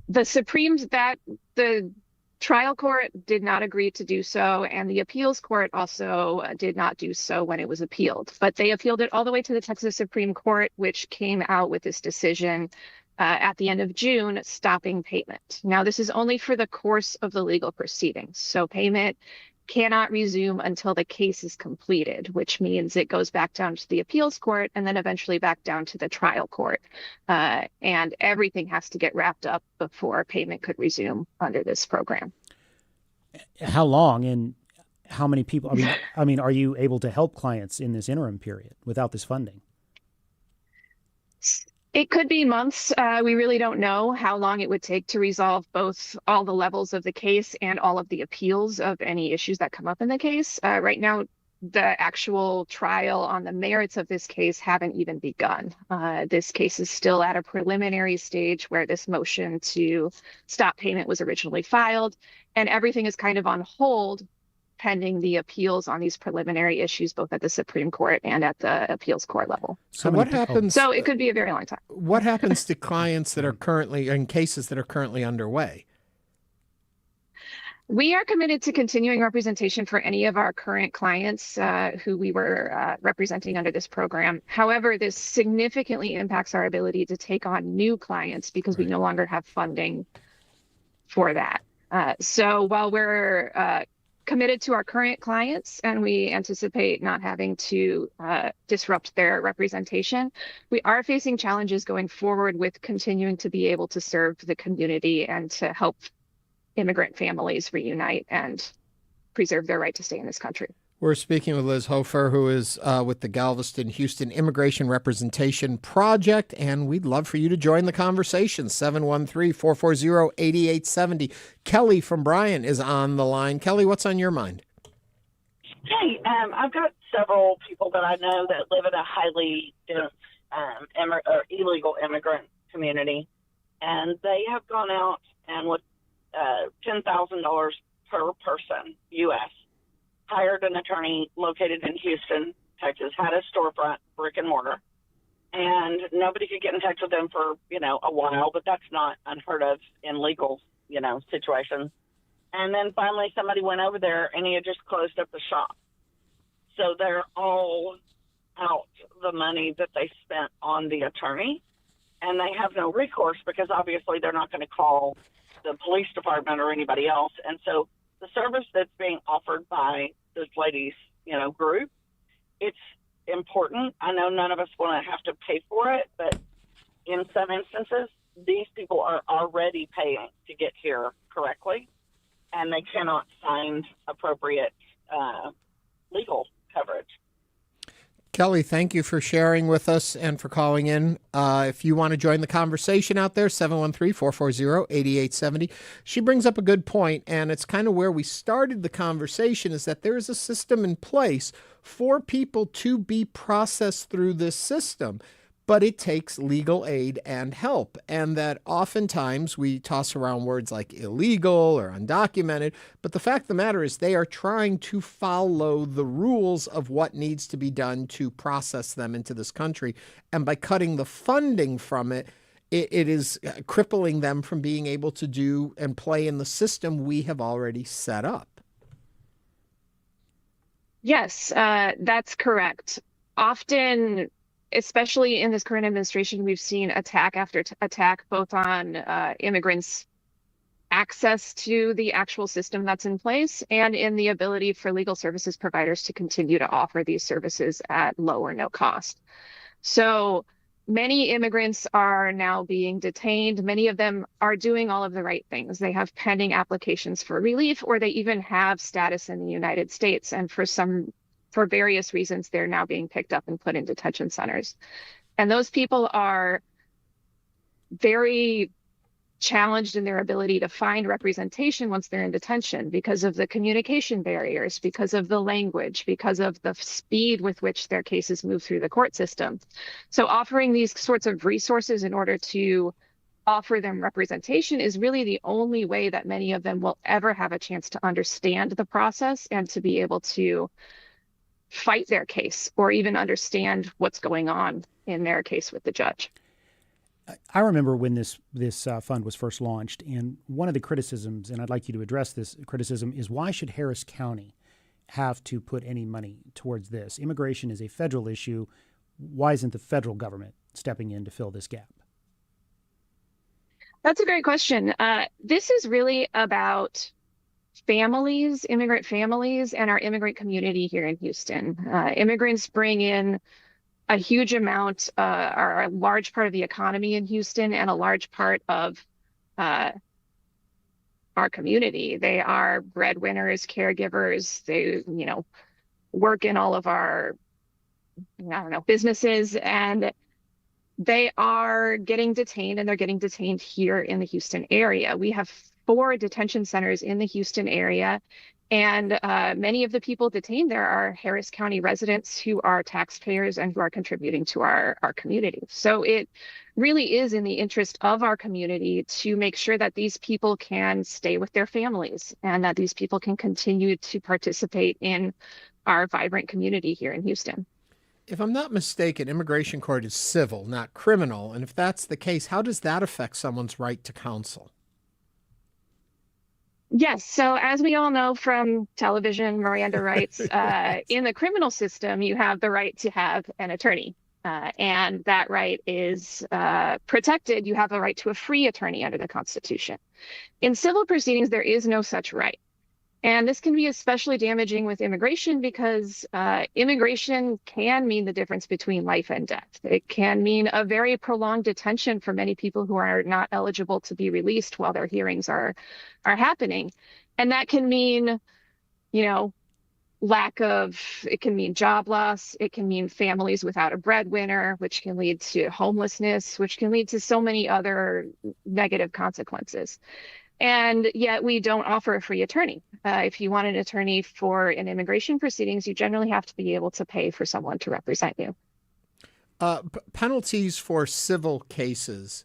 The trial court did not agree to do so, and the appeals court also did not do so when it was appealed. But they appealed it all the way to the Texas Supreme Court, which came out with this decision at the end of June, stopping payment. Now, this is only for the course of the legal proceedings, so payment cannot resume until the case is completed, which means it goes back down to the appeals court and then eventually back down to the trial court. And everything has to get wrapped up before payment could resume under this program. How long and how many people? I mean, are you able to help clients in this interim period without this funding? It could be months. We really don't know how long it would take to resolve both all the levels of the case and all of the appeals of any issues that come up in the case. Right now, the actual trial on the merits of this case haven't even begun. This case is still at a preliminary stage where this motion to stop payment was originally filed, and everything is kind of on hold pending the appeals on these preliminary issues, both at the Supreme Court and at the appeals court level. So what happens? So it could be a very long time. What happens to clients that are currently in cases that are currently underway? We are committed to continuing representation for any of our current clients who we were representing under this program. However, this significantly impacts our ability to take on new clients because we no longer have funding for that. So while we're committed to our current clients and we anticipate not having to disrupt their representation, we are facing challenges going forward with continuing to be able to serve the community and to help immigrant families reunite and preserve their right to stay in this country. We're speaking with Liz Hofer, who is with the Galveston Houston Immigration Representation Project, and we'd love for you to join the conversation. 713-440-8870. Kelly from Bryan is on the line. Kelly, what's on your mind? Hey, I've got several people that I know that live in a highly dense or illegal immigrant community, and they have gone out and with $10,000 per person, U.S., hired an attorney located in Houston, Texas, had a storefront, brick and mortar, and nobody could get in touch with them for, a while, but that's not unheard of in legal, situations. And then finally somebody went over there and he had just closed up the shop. So they're all out the money that they spent on the attorney, and they have no recourse because obviously they're not going to call the police department or anybody else. And so the service that's being offered by this lady's, group, it's important. I know none of us want to have to pay for it, but in some instances, these people are already paying to get here correctly, and they cannot find appropriate legal coverage. Kelly, thank you for sharing with us and for calling in. If you want to join the conversation out there, 713-440-8870. She brings up a good point, and it's kind of where we started the conversation, is that there is a system in place for people to be processed through this system, but it takes legal aid and help, and that oftentimes we toss around words like illegal or undocumented, but the fact of the matter is they are trying to follow the rules of what needs to be done to process them into this country, and by cutting the funding from it, it is crippling them from being able to do and play in the system we have already set up. Yes, that's correct. Often, especially in this current administration, we've seen attack after attack, both on immigrants' access to the actual system that's in place and in the ability for legal services providers to continue to offer these services at low or no cost. So many immigrants are now being detained. Many of them are doing all of the right things. They have pending applications for relief, or they even have status in the United States. And for various reasons, they're now being picked up and put in detention centers. And those people are very challenged in their ability to find representation once they're in detention because of the communication barriers, because of the language, because of the speed with which their cases move through the court system. So offering these sorts of resources in order to offer them representation is really the only way that many of them will ever have a chance to understand the process and to be able to fight their case or even understand what's going on in their case with the judge. I remember when this fund was first launched, and one of the criticisms, and I'd like you to address this criticism, is why should Harris County have to put any money towards this? Immigration is a federal issue. Why isn't the federal government stepping in to fill this gap? That's a great question. This is really about families, immigrant families, and our immigrant community here in Houston. Immigrants bring in a huge amount, are a large part of the economy in Houston and a large part of our community. They are breadwinners, caregivers. They, work in all of our, businesses, and they are getting detained, and they're getting detained here in the Houston area. We have 4 detention centers in the Houston area, and many of the people detained there are Harris County residents who are taxpayers and who are contributing to our community. So it really is in the interest of our community to make sure that these people can stay with their families and that these people can continue to participate in our vibrant community here in Houston. If I'm not mistaken, immigration court is civil, not criminal. And if that's the case, how does that affect someone's right to counsel? Yes. So as we all know from television, Miranda rights, in the criminal system, you have the right to have an attorney. And that right is protected. You have a right to a free attorney under the Constitution. In civil proceedings, there is no such right. And this can be especially damaging with immigration because immigration can mean the difference between life and death. It can mean a very prolonged detention for many people who are not eligible to be released while their hearings are happening. And that can mean, it can mean job loss. It can mean families without a breadwinner, which can lead to homelessness, which can lead to so many other negative consequences. And yet we don't offer a free attorney. If you want an attorney for an immigration proceedings, you generally have to be able to pay for someone to represent you. Penalties for civil cases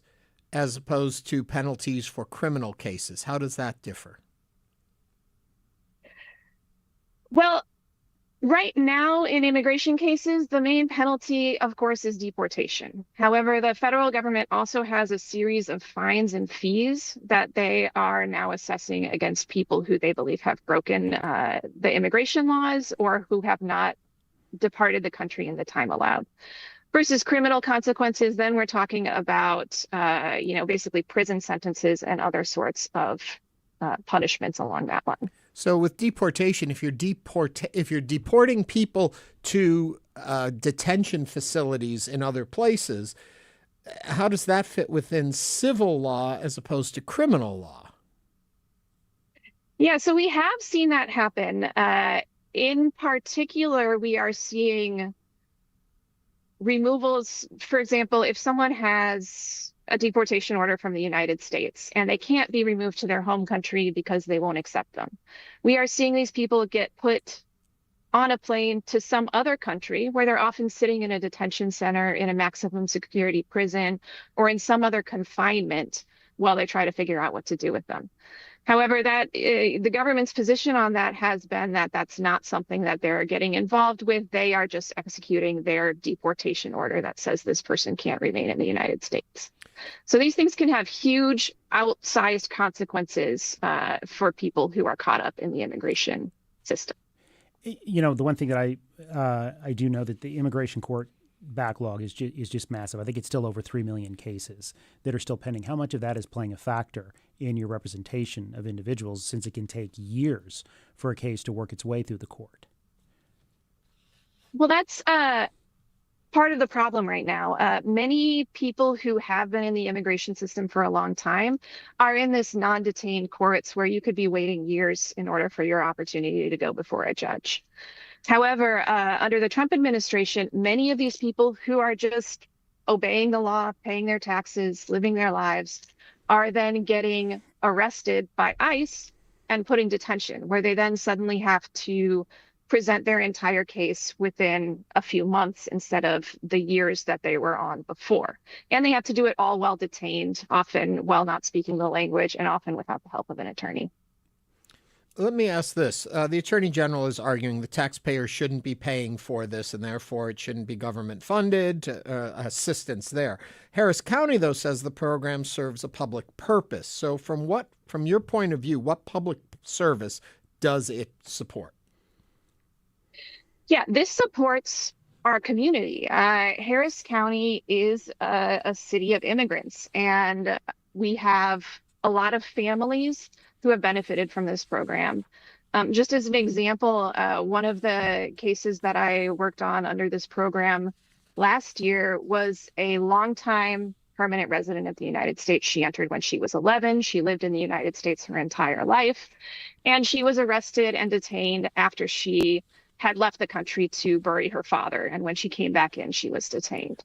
as opposed to penalties for criminal cases, how does that differ? Well, right now in immigration cases, the main penalty, of course, is deportation. However, the federal government also has a series of fines and fees that they are now assessing against people who they believe have broken the immigration laws or who have not departed the country in the time allowed. Versus criminal consequences, then we're talking about, basically prison sentences and other sorts of punishments along that line. So with deportation, if you're deporting people to detention facilities in other places, how does that fit within civil law as opposed to criminal law? Yeah, so we have seen that happen. In particular, we are seeing removals. For example, if someone has a deportation order from the United States and they can't be removed to their home country because they won't accept them, we are seeing these people get put on a plane to some other country where they're often sitting in a detention center, in a maximum security prison, or in some other confinement while they try to figure out what to do with them. However, that the government's position on that has been that that's not something that they're getting involved with. They are just executing their deportation order that says this person can't remain in the United States. So these things can have huge outsized consequences for people who are caught up in the immigration system. The one thing that I do know that the immigration court backlog is just massive. I think it's still over 3 million cases that are still pending. How much of that is playing a factor in your representation of individuals, since it can take years for a case to work its way through the court? Well, that's part of the problem right now. Many people who have been in the immigration system for a long time are in this non-detained courts where you could be waiting years in order for your opportunity to go before a judge. However, under the Trump administration, many of these people who are just obeying the law, paying their taxes, living their lives, are then getting arrested by ICE and put in detention, where they then suddenly have to present their entire case within a few months instead of the years that they were on before. And they have to do it all while detained, often while not speaking the language, and often without the help of an attorney. Let me ask this. The Attorney General is arguing the taxpayers shouldn't be paying for this, and therefore it shouldn't be government-funded assistance there. Harris County, though, says the program serves a public purpose. So from your point of view, what public service does it support? Yeah, this supports our community. Harris County is a city of immigrants, and we have a lot of families who have benefited from this program. Just as an example, one of the cases that I worked on under this program last year was a longtime permanent resident of the United States. She entered when she was 11. She lived in the United States her entire life, and she was arrested and detained after she had left the country to bury her father. And when she came back in, she was detained.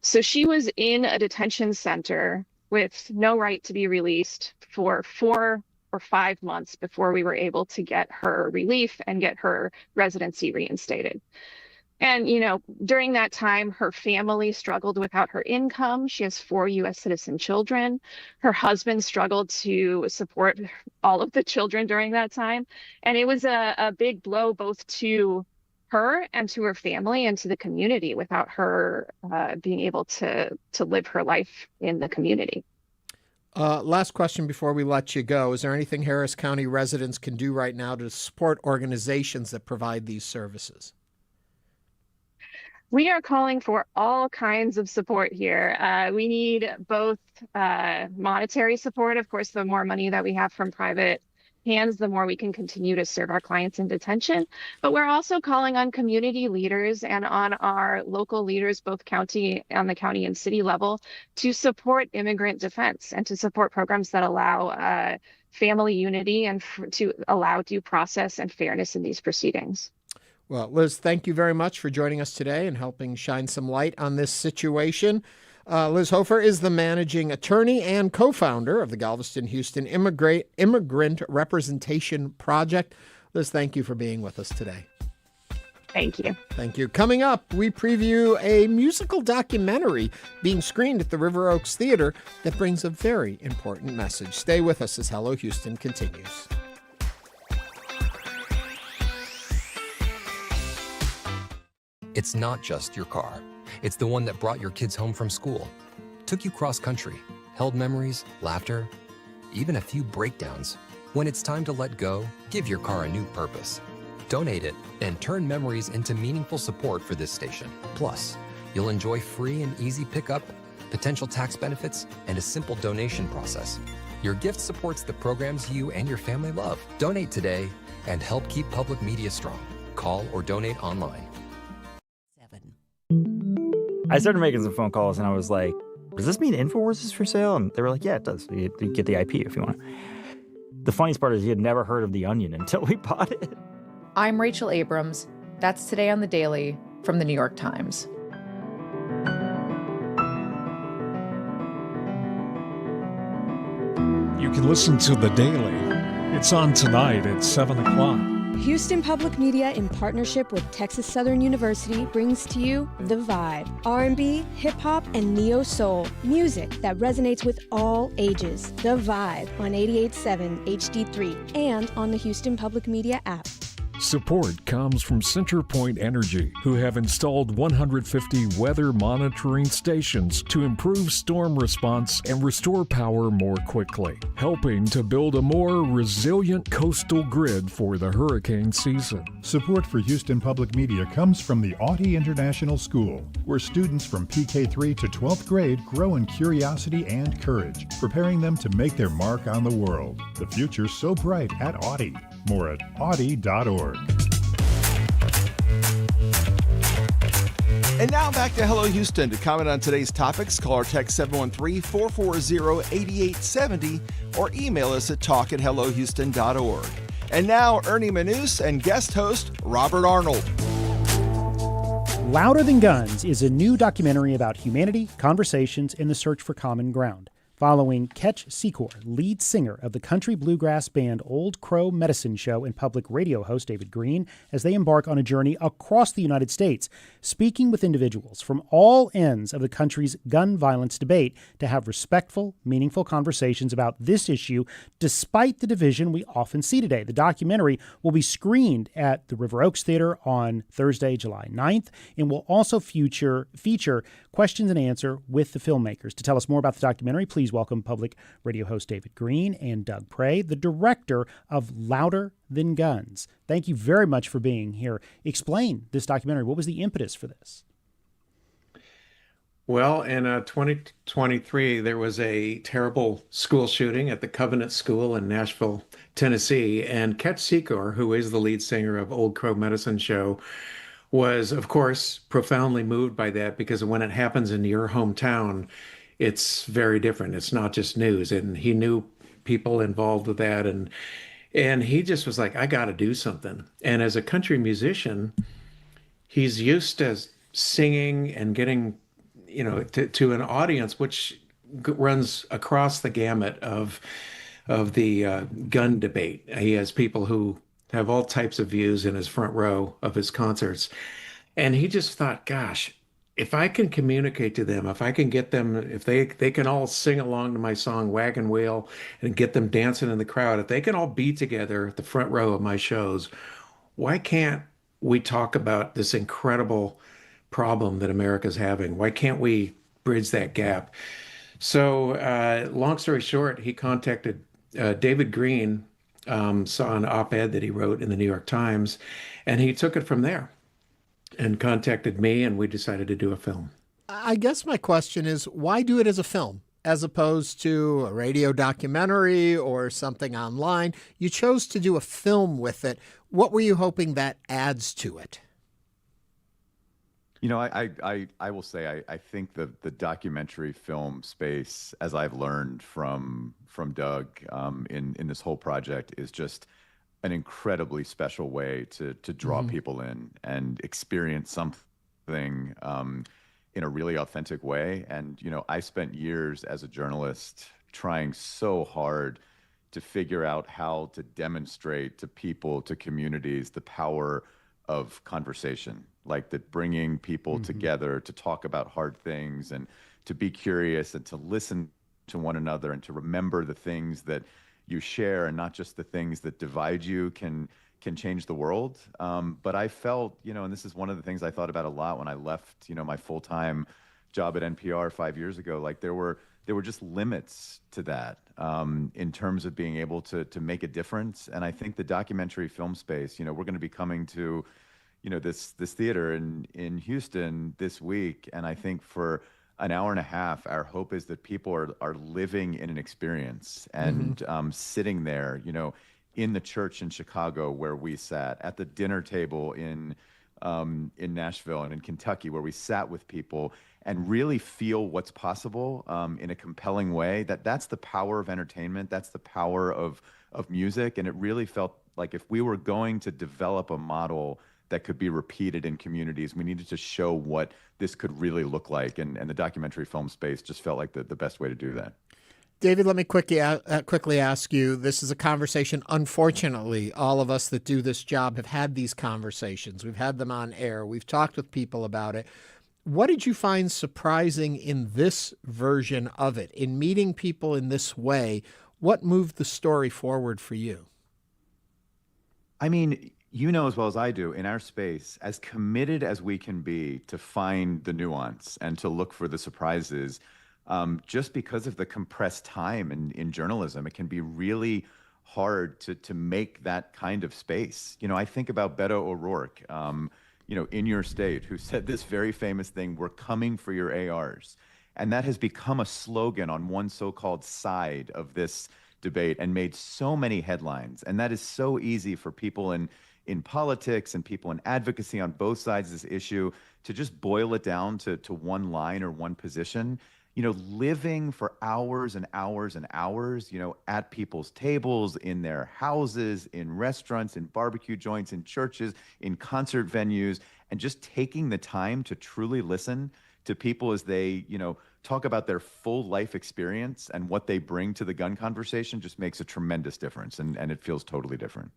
So she was in a detention center with no right to be released for 4 or 5 months before we were able to get her relief and get her residency reinstated. And, during that time, her family struggled without her income. She has 4 U.S. citizen children. Her husband struggled to support all of the children during that time. And it was a big blow both to her and to her family and to the community without her being able to live her life in the community. Last question before we let you go. Is there anything Harris County residents can do right now to support organizations that provide these services? We are calling for all kinds of support here. We need both monetary support. Of course, the more money that we have from private hands, the more we can continue to serve our clients in detention. But we're also calling on community leaders and on our local leaders, both on the county and city level, to support immigrant defense and to support programs that allow family unity and to allow due process and fairness in these proceedings. Well, Liz, thank you very much for joining us today and helping shine some light on this situation. Liz Hofer is the managing attorney and co-founder of the Galveston-Houston Immigrant Representation Project. Liz, thank you for being with us today. Thank you. Thank you. Coming up, we preview a musical documentary being screened at the River Oaks Theater that brings a very important message. Stay with us as Hello Houston continues. It's not just your car. It's the one that brought your kids home from school, took you cross-country, held memories, laughter, even a few breakdowns. When it's time to let go, give your car a new purpose. Donate it and turn memories into meaningful support for this station. Plus, you'll enjoy free and easy pickup, potential tax benefits, and a simple donation process. Your gift supports the programs you and your family love. Donate today and help keep public media strong. Call or donate online. I started making some phone calls and I was like, does this mean InfoWars is for sale? And they were like, yeah, it does. You get the IP if you want. The funniest part is he had never heard of The Onion until we bought it. I'm Rachel Abrams. That's Today on the Daily from the New York Times. You can listen to The Daily. It's on tonight at 7 o'clock. Houston Public Media, in partnership with Texas Southern University, brings to you The Vibe, R&B, hip-hop, and neo-soul, music that resonates with all ages. The Vibe on 88.7 HD3 and on the Houston Public Media app. Support comes from CenterPoint Energy, who have installed 150 weather monitoring stations to improve storm response and restore power more quickly, helping to build a more resilient coastal grid for the hurricane season. Support for Houston Public Media comes from the Audie International School, where students from PK3 to 12th grade grow in curiosity and courage, preparing them to make their mark on the world. The future's so bright at Audie. More at audie.org. And now back to Hello Houston. To comment on today's topics, call or text 713-440-8870 or email us at talk@hellohouston.org. And now, Ernie Manous and guest host Robert Arnold. Louder Than Guns is a new documentary about humanity, conversations, and the search for common ground. following Ketch Secor, lead singer of the country bluegrass band Old Crow Medicine Show, and public radio host David Greene, as they embark on a journey across the United States, speaking with individuals from all ends of the country's gun violence debate to have respectful, meaningful conversations about this issue, despite the division we often see today. The documentary will be screened at the River Oaks Theater on Thursday, July 9th, and will also feature questions and answer with the filmmakers. To tell us more about the documentary, please welcome public radio host David Greene and Doug Prey, the director of Louder Than Guns. Thank you very much for being here. Explain this documentary. What was the impetus for this? Well, in 2023, there was a terrible school shooting at the Covenant School in Nashville, Tennessee, and Ketch Secor, who is the lead singer of Old Crow Medicine Show, was, of course, profoundly moved by that, because when it happens in your hometown, it's very different. It's not just news. And he knew people involved with that. And he just was like, I got to do something. And as a country musician, he's used to singing and getting, to an audience which runs across the gamut of the gun debate. He has people who have all types of views in his front row of his concerts. And he just thought, gosh, if I can communicate to them, if I can get them, if they can all sing along to my song Wagon Wheel and get them dancing in the crowd, if they can all be together at the front row of my shows, why can't we talk about this incredible problem that America's having? Why can't we bridge that gap? So long story short, he contacted David Greene, saw an op-ed that he wrote in the New York Times, and he took it from there and contacted me, and we decided to do a film. I guess my question is, why do it as a film as opposed to a radio documentary or something online? You chose to do a film with it. What were you hoping that adds to it? I will say I think the documentary film space, as I've learned from Doug in this whole project, is just an incredibly special way to draw people in and experience something in a really authentic way. And I spent years as a journalist trying so hard to figure out how to demonstrate to people, to communities, the power of conversation, like that bringing people together to talk about hard things and to be curious and to listen to one another and to remember the things that you share and not just the things that divide you can change the world. But I felt, and this is one of the things I thought about a lot when I left, my full-time job at NPR 5 years ago, like there were just limits to that in terms of being able to make a difference. And I think the documentary film space, we're going to be coming to, this theater in Houston this week. And I think for an hour and a half, our hope is that people are living in an experience and sitting there, in the church in Chicago where we sat, at the dinner table in Nashville and in Kentucky where we sat with people and really feel what's possible in a compelling way. That's the power of entertainment. That's the power of music. And it really felt like if we were going to develop a model that could be repeated in communities, we needed to show what this could really look like. And the documentary film space just felt like the best way to do that. David, let me quickly ask you, this is a conversation, unfortunately, all of us that do this job have had these conversations. We've had them on air. We've talked with people about it. What did you find surprising in this version of it, in meeting people in this way? What moved the story forward for you? I mean, you know as well as I do, in our space, as committed as we can be to find the nuance and to look for the surprises, just because of the compressed time in journalism, it can be really hard to make that kind of space. I think about Beto O'Rourke, in your state, who said this very famous thing, "We're coming for your ARs." And that has become a slogan on one so-called side of this debate and made so many headlines. And that is so easy for people in politics and people in advocacy on both sides of this issue to just boil it down to one line or one position. Living for hours and hours and hours, at people's tables, in their houses, in restaurants, in barbecue joints, in churches, in concert venues, and just taking the time to truly listen to people as they, talk about their full life experience and what they bring to the gun conversation just makes a tremendous difference, and it feels totally different.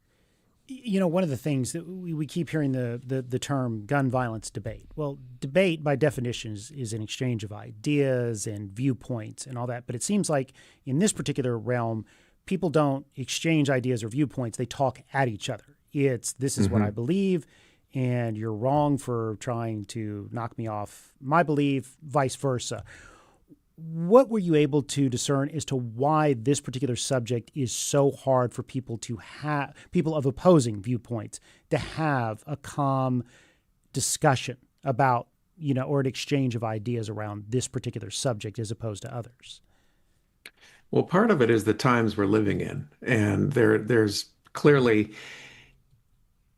You know, one of the things that we keep hearing the term gun violence debate. Well, debate by definition is an exchange of ideas and viewpoints and all that. But it seems like in this particular realm, people don't exchange ideas or viewpoints. They talk at each other. It's this is what I believe, and you're wrong for trying to knock me off my belief, vice versa. What were you able to discern as to why this particular subject is so hard for people to have, people of opposing viewpoints, to have a calm discussion about, you know, or an exchange of ideas around this particular subject as opposed to others? Well, part of it is the times we're living in, and there's clearly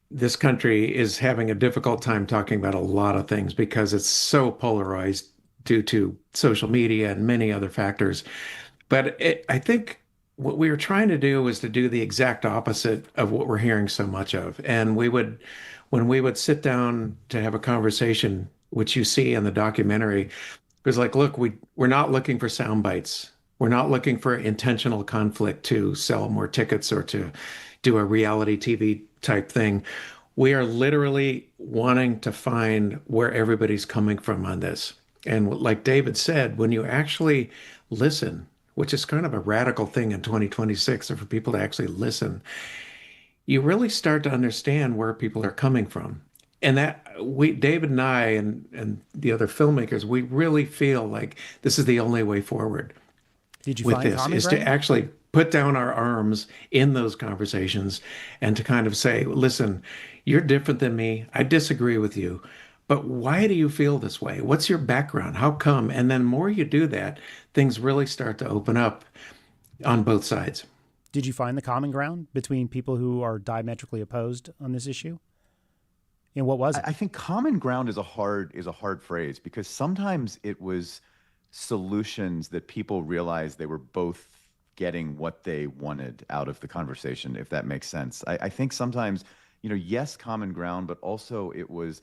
this country is having a difficult time talking about a lot of things because it's so polarized due to social media and many other factors. But I think what we were trying to do was to do the exact opposite of what we're hearing so much of. And when we would sit down to have a conversation, which you see in the documentary, it was like, look, we're not looking for sound bites. We're not looking for intentional conflict to sell more tickets or to do a reality TV type thing. We are literally wanting to find where everybody's coming from on this. And like David said, when you actually listen, which is kind of a radical thing in 2026, for people to actually listen, you really start to understand where people are coming from. And that David and I and the other filmmakers, we really feel like this is the only way forward. Did you with find this common is ground? to actually put down our arms in those conversations and to kind of say, listen, you're different than me. I disagree with you. But why do you feel this way? What's your background? How come? And then more you do that, things really start to open up on both sides. Did you find the common ground between people who are diametrically opposed on this issue? And what was it? I think common ground is a hard phrase, because sometimes it was solutions that people realized they were both getting what they wanted out of the conversation, if that makes sense. I think sometimes, you know, yes, common ground, but also it was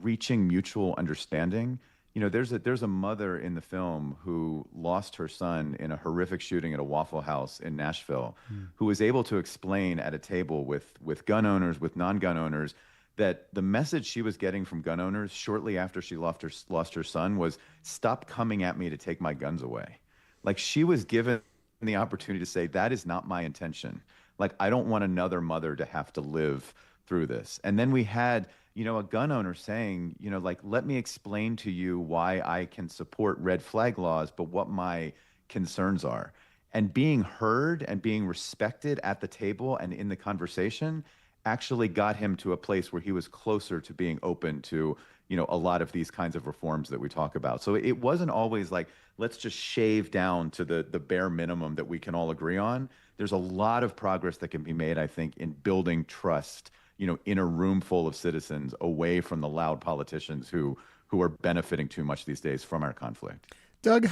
reaching mutual understanding. You know, there's a mother in the film who lost her son in a horrific shooting at a Waffle House in Nashville, who was able to explain at a table with gun owners, with non-gun owners, that the message she was getting from gun owners shortly after she lost her son was, stop coming at me to take my guns away. Like, she was given the opportunity to say, that is not my intention. Like, I don't want another mother to have to live through this. And then we had, you know, a gun owner saying, you know, like, let me explain to you why I can support red flag laws, but what my concerns are. And being heard and being respected at the table and in the conversation actually got him to a place where he was closer to being open to, you know, a lot of these kinds of reforms that we talk about. So it wasn't always like, let's just shave down to the bare minimum that we can all agree on. There's a lot of progress that can be made, I think, in building trust, you know, in a room full of citizens, away from the loud politicians who are benefiting too much these days from our conflict. Doug,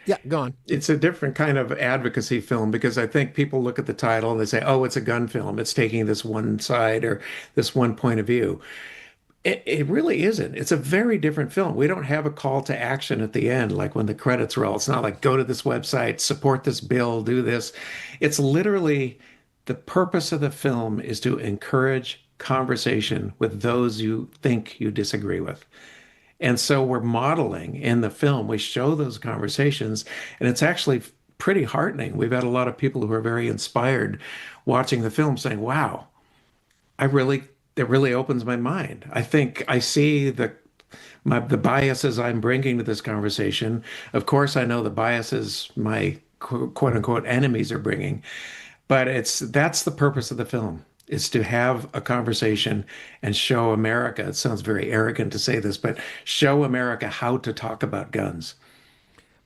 Yeah, go on. It's a different kind of advocacy film, because I think people look at the title and they say, oh, it's a gun film. It's taking this one side or this one point of view. It really isn't. It's a very different film. We don't have a call to action at the end, like when the credits roll. It's not like, go to this website, support this bill, do this. It's literally, the purpose of the film is to encourage conversation with those you think you disagree with. And so we're modeling in the film, we show those conversations, and it's actually pretty heartening. We've had a lot of people who are very inspired watching the film saying, wow, it really opens my mind. I think I see the biases I'm bringing to this conversation. Of course, I know the biases my quote unquote enemies are bringing, but that's the purpose of the film. Is to have a conversation and show America, it sounds very arrogant to say this, but show America how to talk about guns.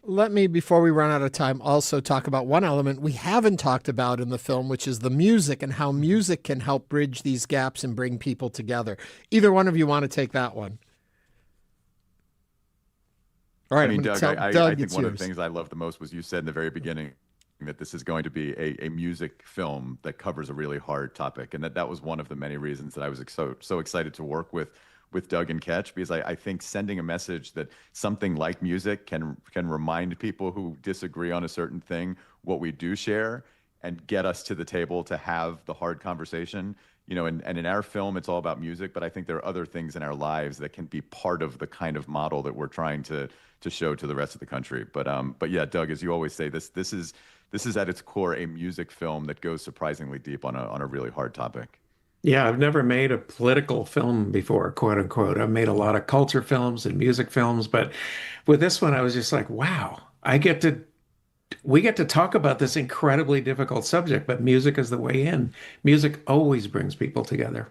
Let me, before we run out of time, also talk about one element we haven't talked about in the film, which is the music and how music can help bridge these gaps and bring people together. Either one of you want to take that one? All right, I mean, Doug, I think one of the yours. things I love the most was you said in the very beginning that this is going to be a music film that covers a really hard topic, and that was one of the many reasons that I was so excited to work with Doug and Ketch, because I think sending a message that something like music can remind people who disagree on a certain thing what we do share and get us to the table to have the hard conversation. And in our film, it's all about music, but I think there are other things in our lives that can be part of the kind of model that we're trying to show to the rest of the country. But yeah, Doug, as you always say, this is at its core a music film that goes surprisingly deep on a really hard topic. Yeah, I've never made a political film before, quote unquote. I've made a lot of culture films and music films, but with this one, I was just like, wow, we get to talk about this incredibly difficult subject, but music is the way in. Music always brings people together.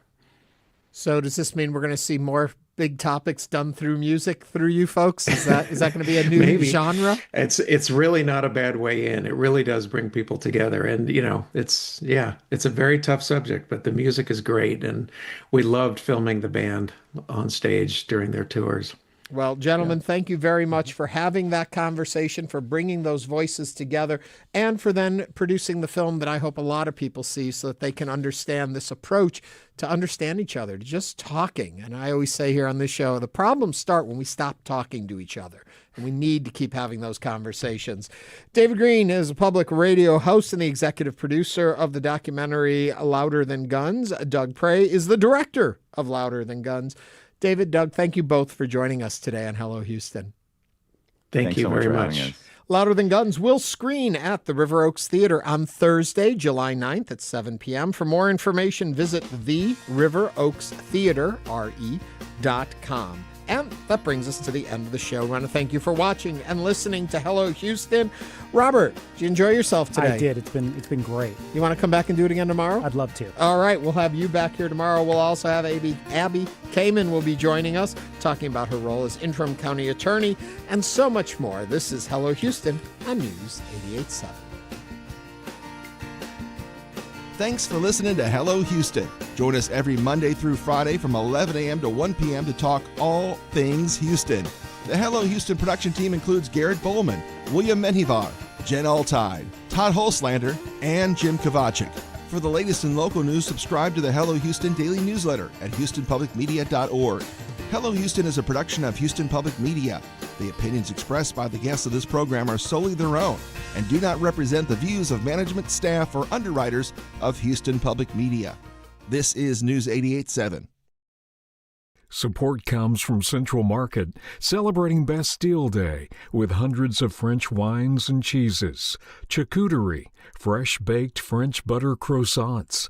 So does this mean we're going to see more big topics done through music through you folks? Is that going to be a new genre? It's really not a bad way in. It really does bring people together. And, it's a very tough subject, but the music is great. And we loved filming the band on stage during their tours. Well, gentlemen, thank you very much for having that conversation, for bringing those voices together, and for then producing the film that I hope a lot of people see so that they can understand this approach to understand each other, to just talking. And I always say here on this show, the problems start when we stop talking to each other, and we need to keep having those conversations. David Greene is a public radio host and the executive producer of the documentary Louder Than Guns. Doug Prey is the director of Louder Than Guns. David, Doug, thank you both for joining us today on Hello Houston. Thank you very much. Louder Than Guns will screen at the River Oaks Theater on Thursday, July 9th at 7 p.m. For more information, visit theriveroakstheater.com. And that brings us to the end of the show. I want to thank you for watching and listening to Hello Houston. Robert, did you enjoy yourself today? I did. It's been great. You want to come back and do it again tomorrow? I'd love to. All right. We'll have you back here tomorrow. We'll also have Abby Kamen will be joining us, talking about her role as interim county attorney and so much more. This is Hello Houston on News 88.7. Thanks for listening to Hello Houston. Join us every Monday through Friday from 11 a.m. to 1 p.m. to talk all things Houston. The Hello Houston production team includes Garrett Bowman, William Menjivar, Jen Altide, Todd Holslander, and Jim Kovacic. For the latest in local news, subscribe to the Hello Houston daily newsletter at HoustonPublicMedia.org. Hello Houston is a production of Houston Public Media. The opinions expressed by the guests of this program are solely their own and do not represent the views of management, staff, or underwriters of Houston Public Media. This is News 88.7. Support comes from Central Market, celebrating Bastille Day with hundreds of French wines and cheeses. Charcuterie, fresh baked French butter croissants,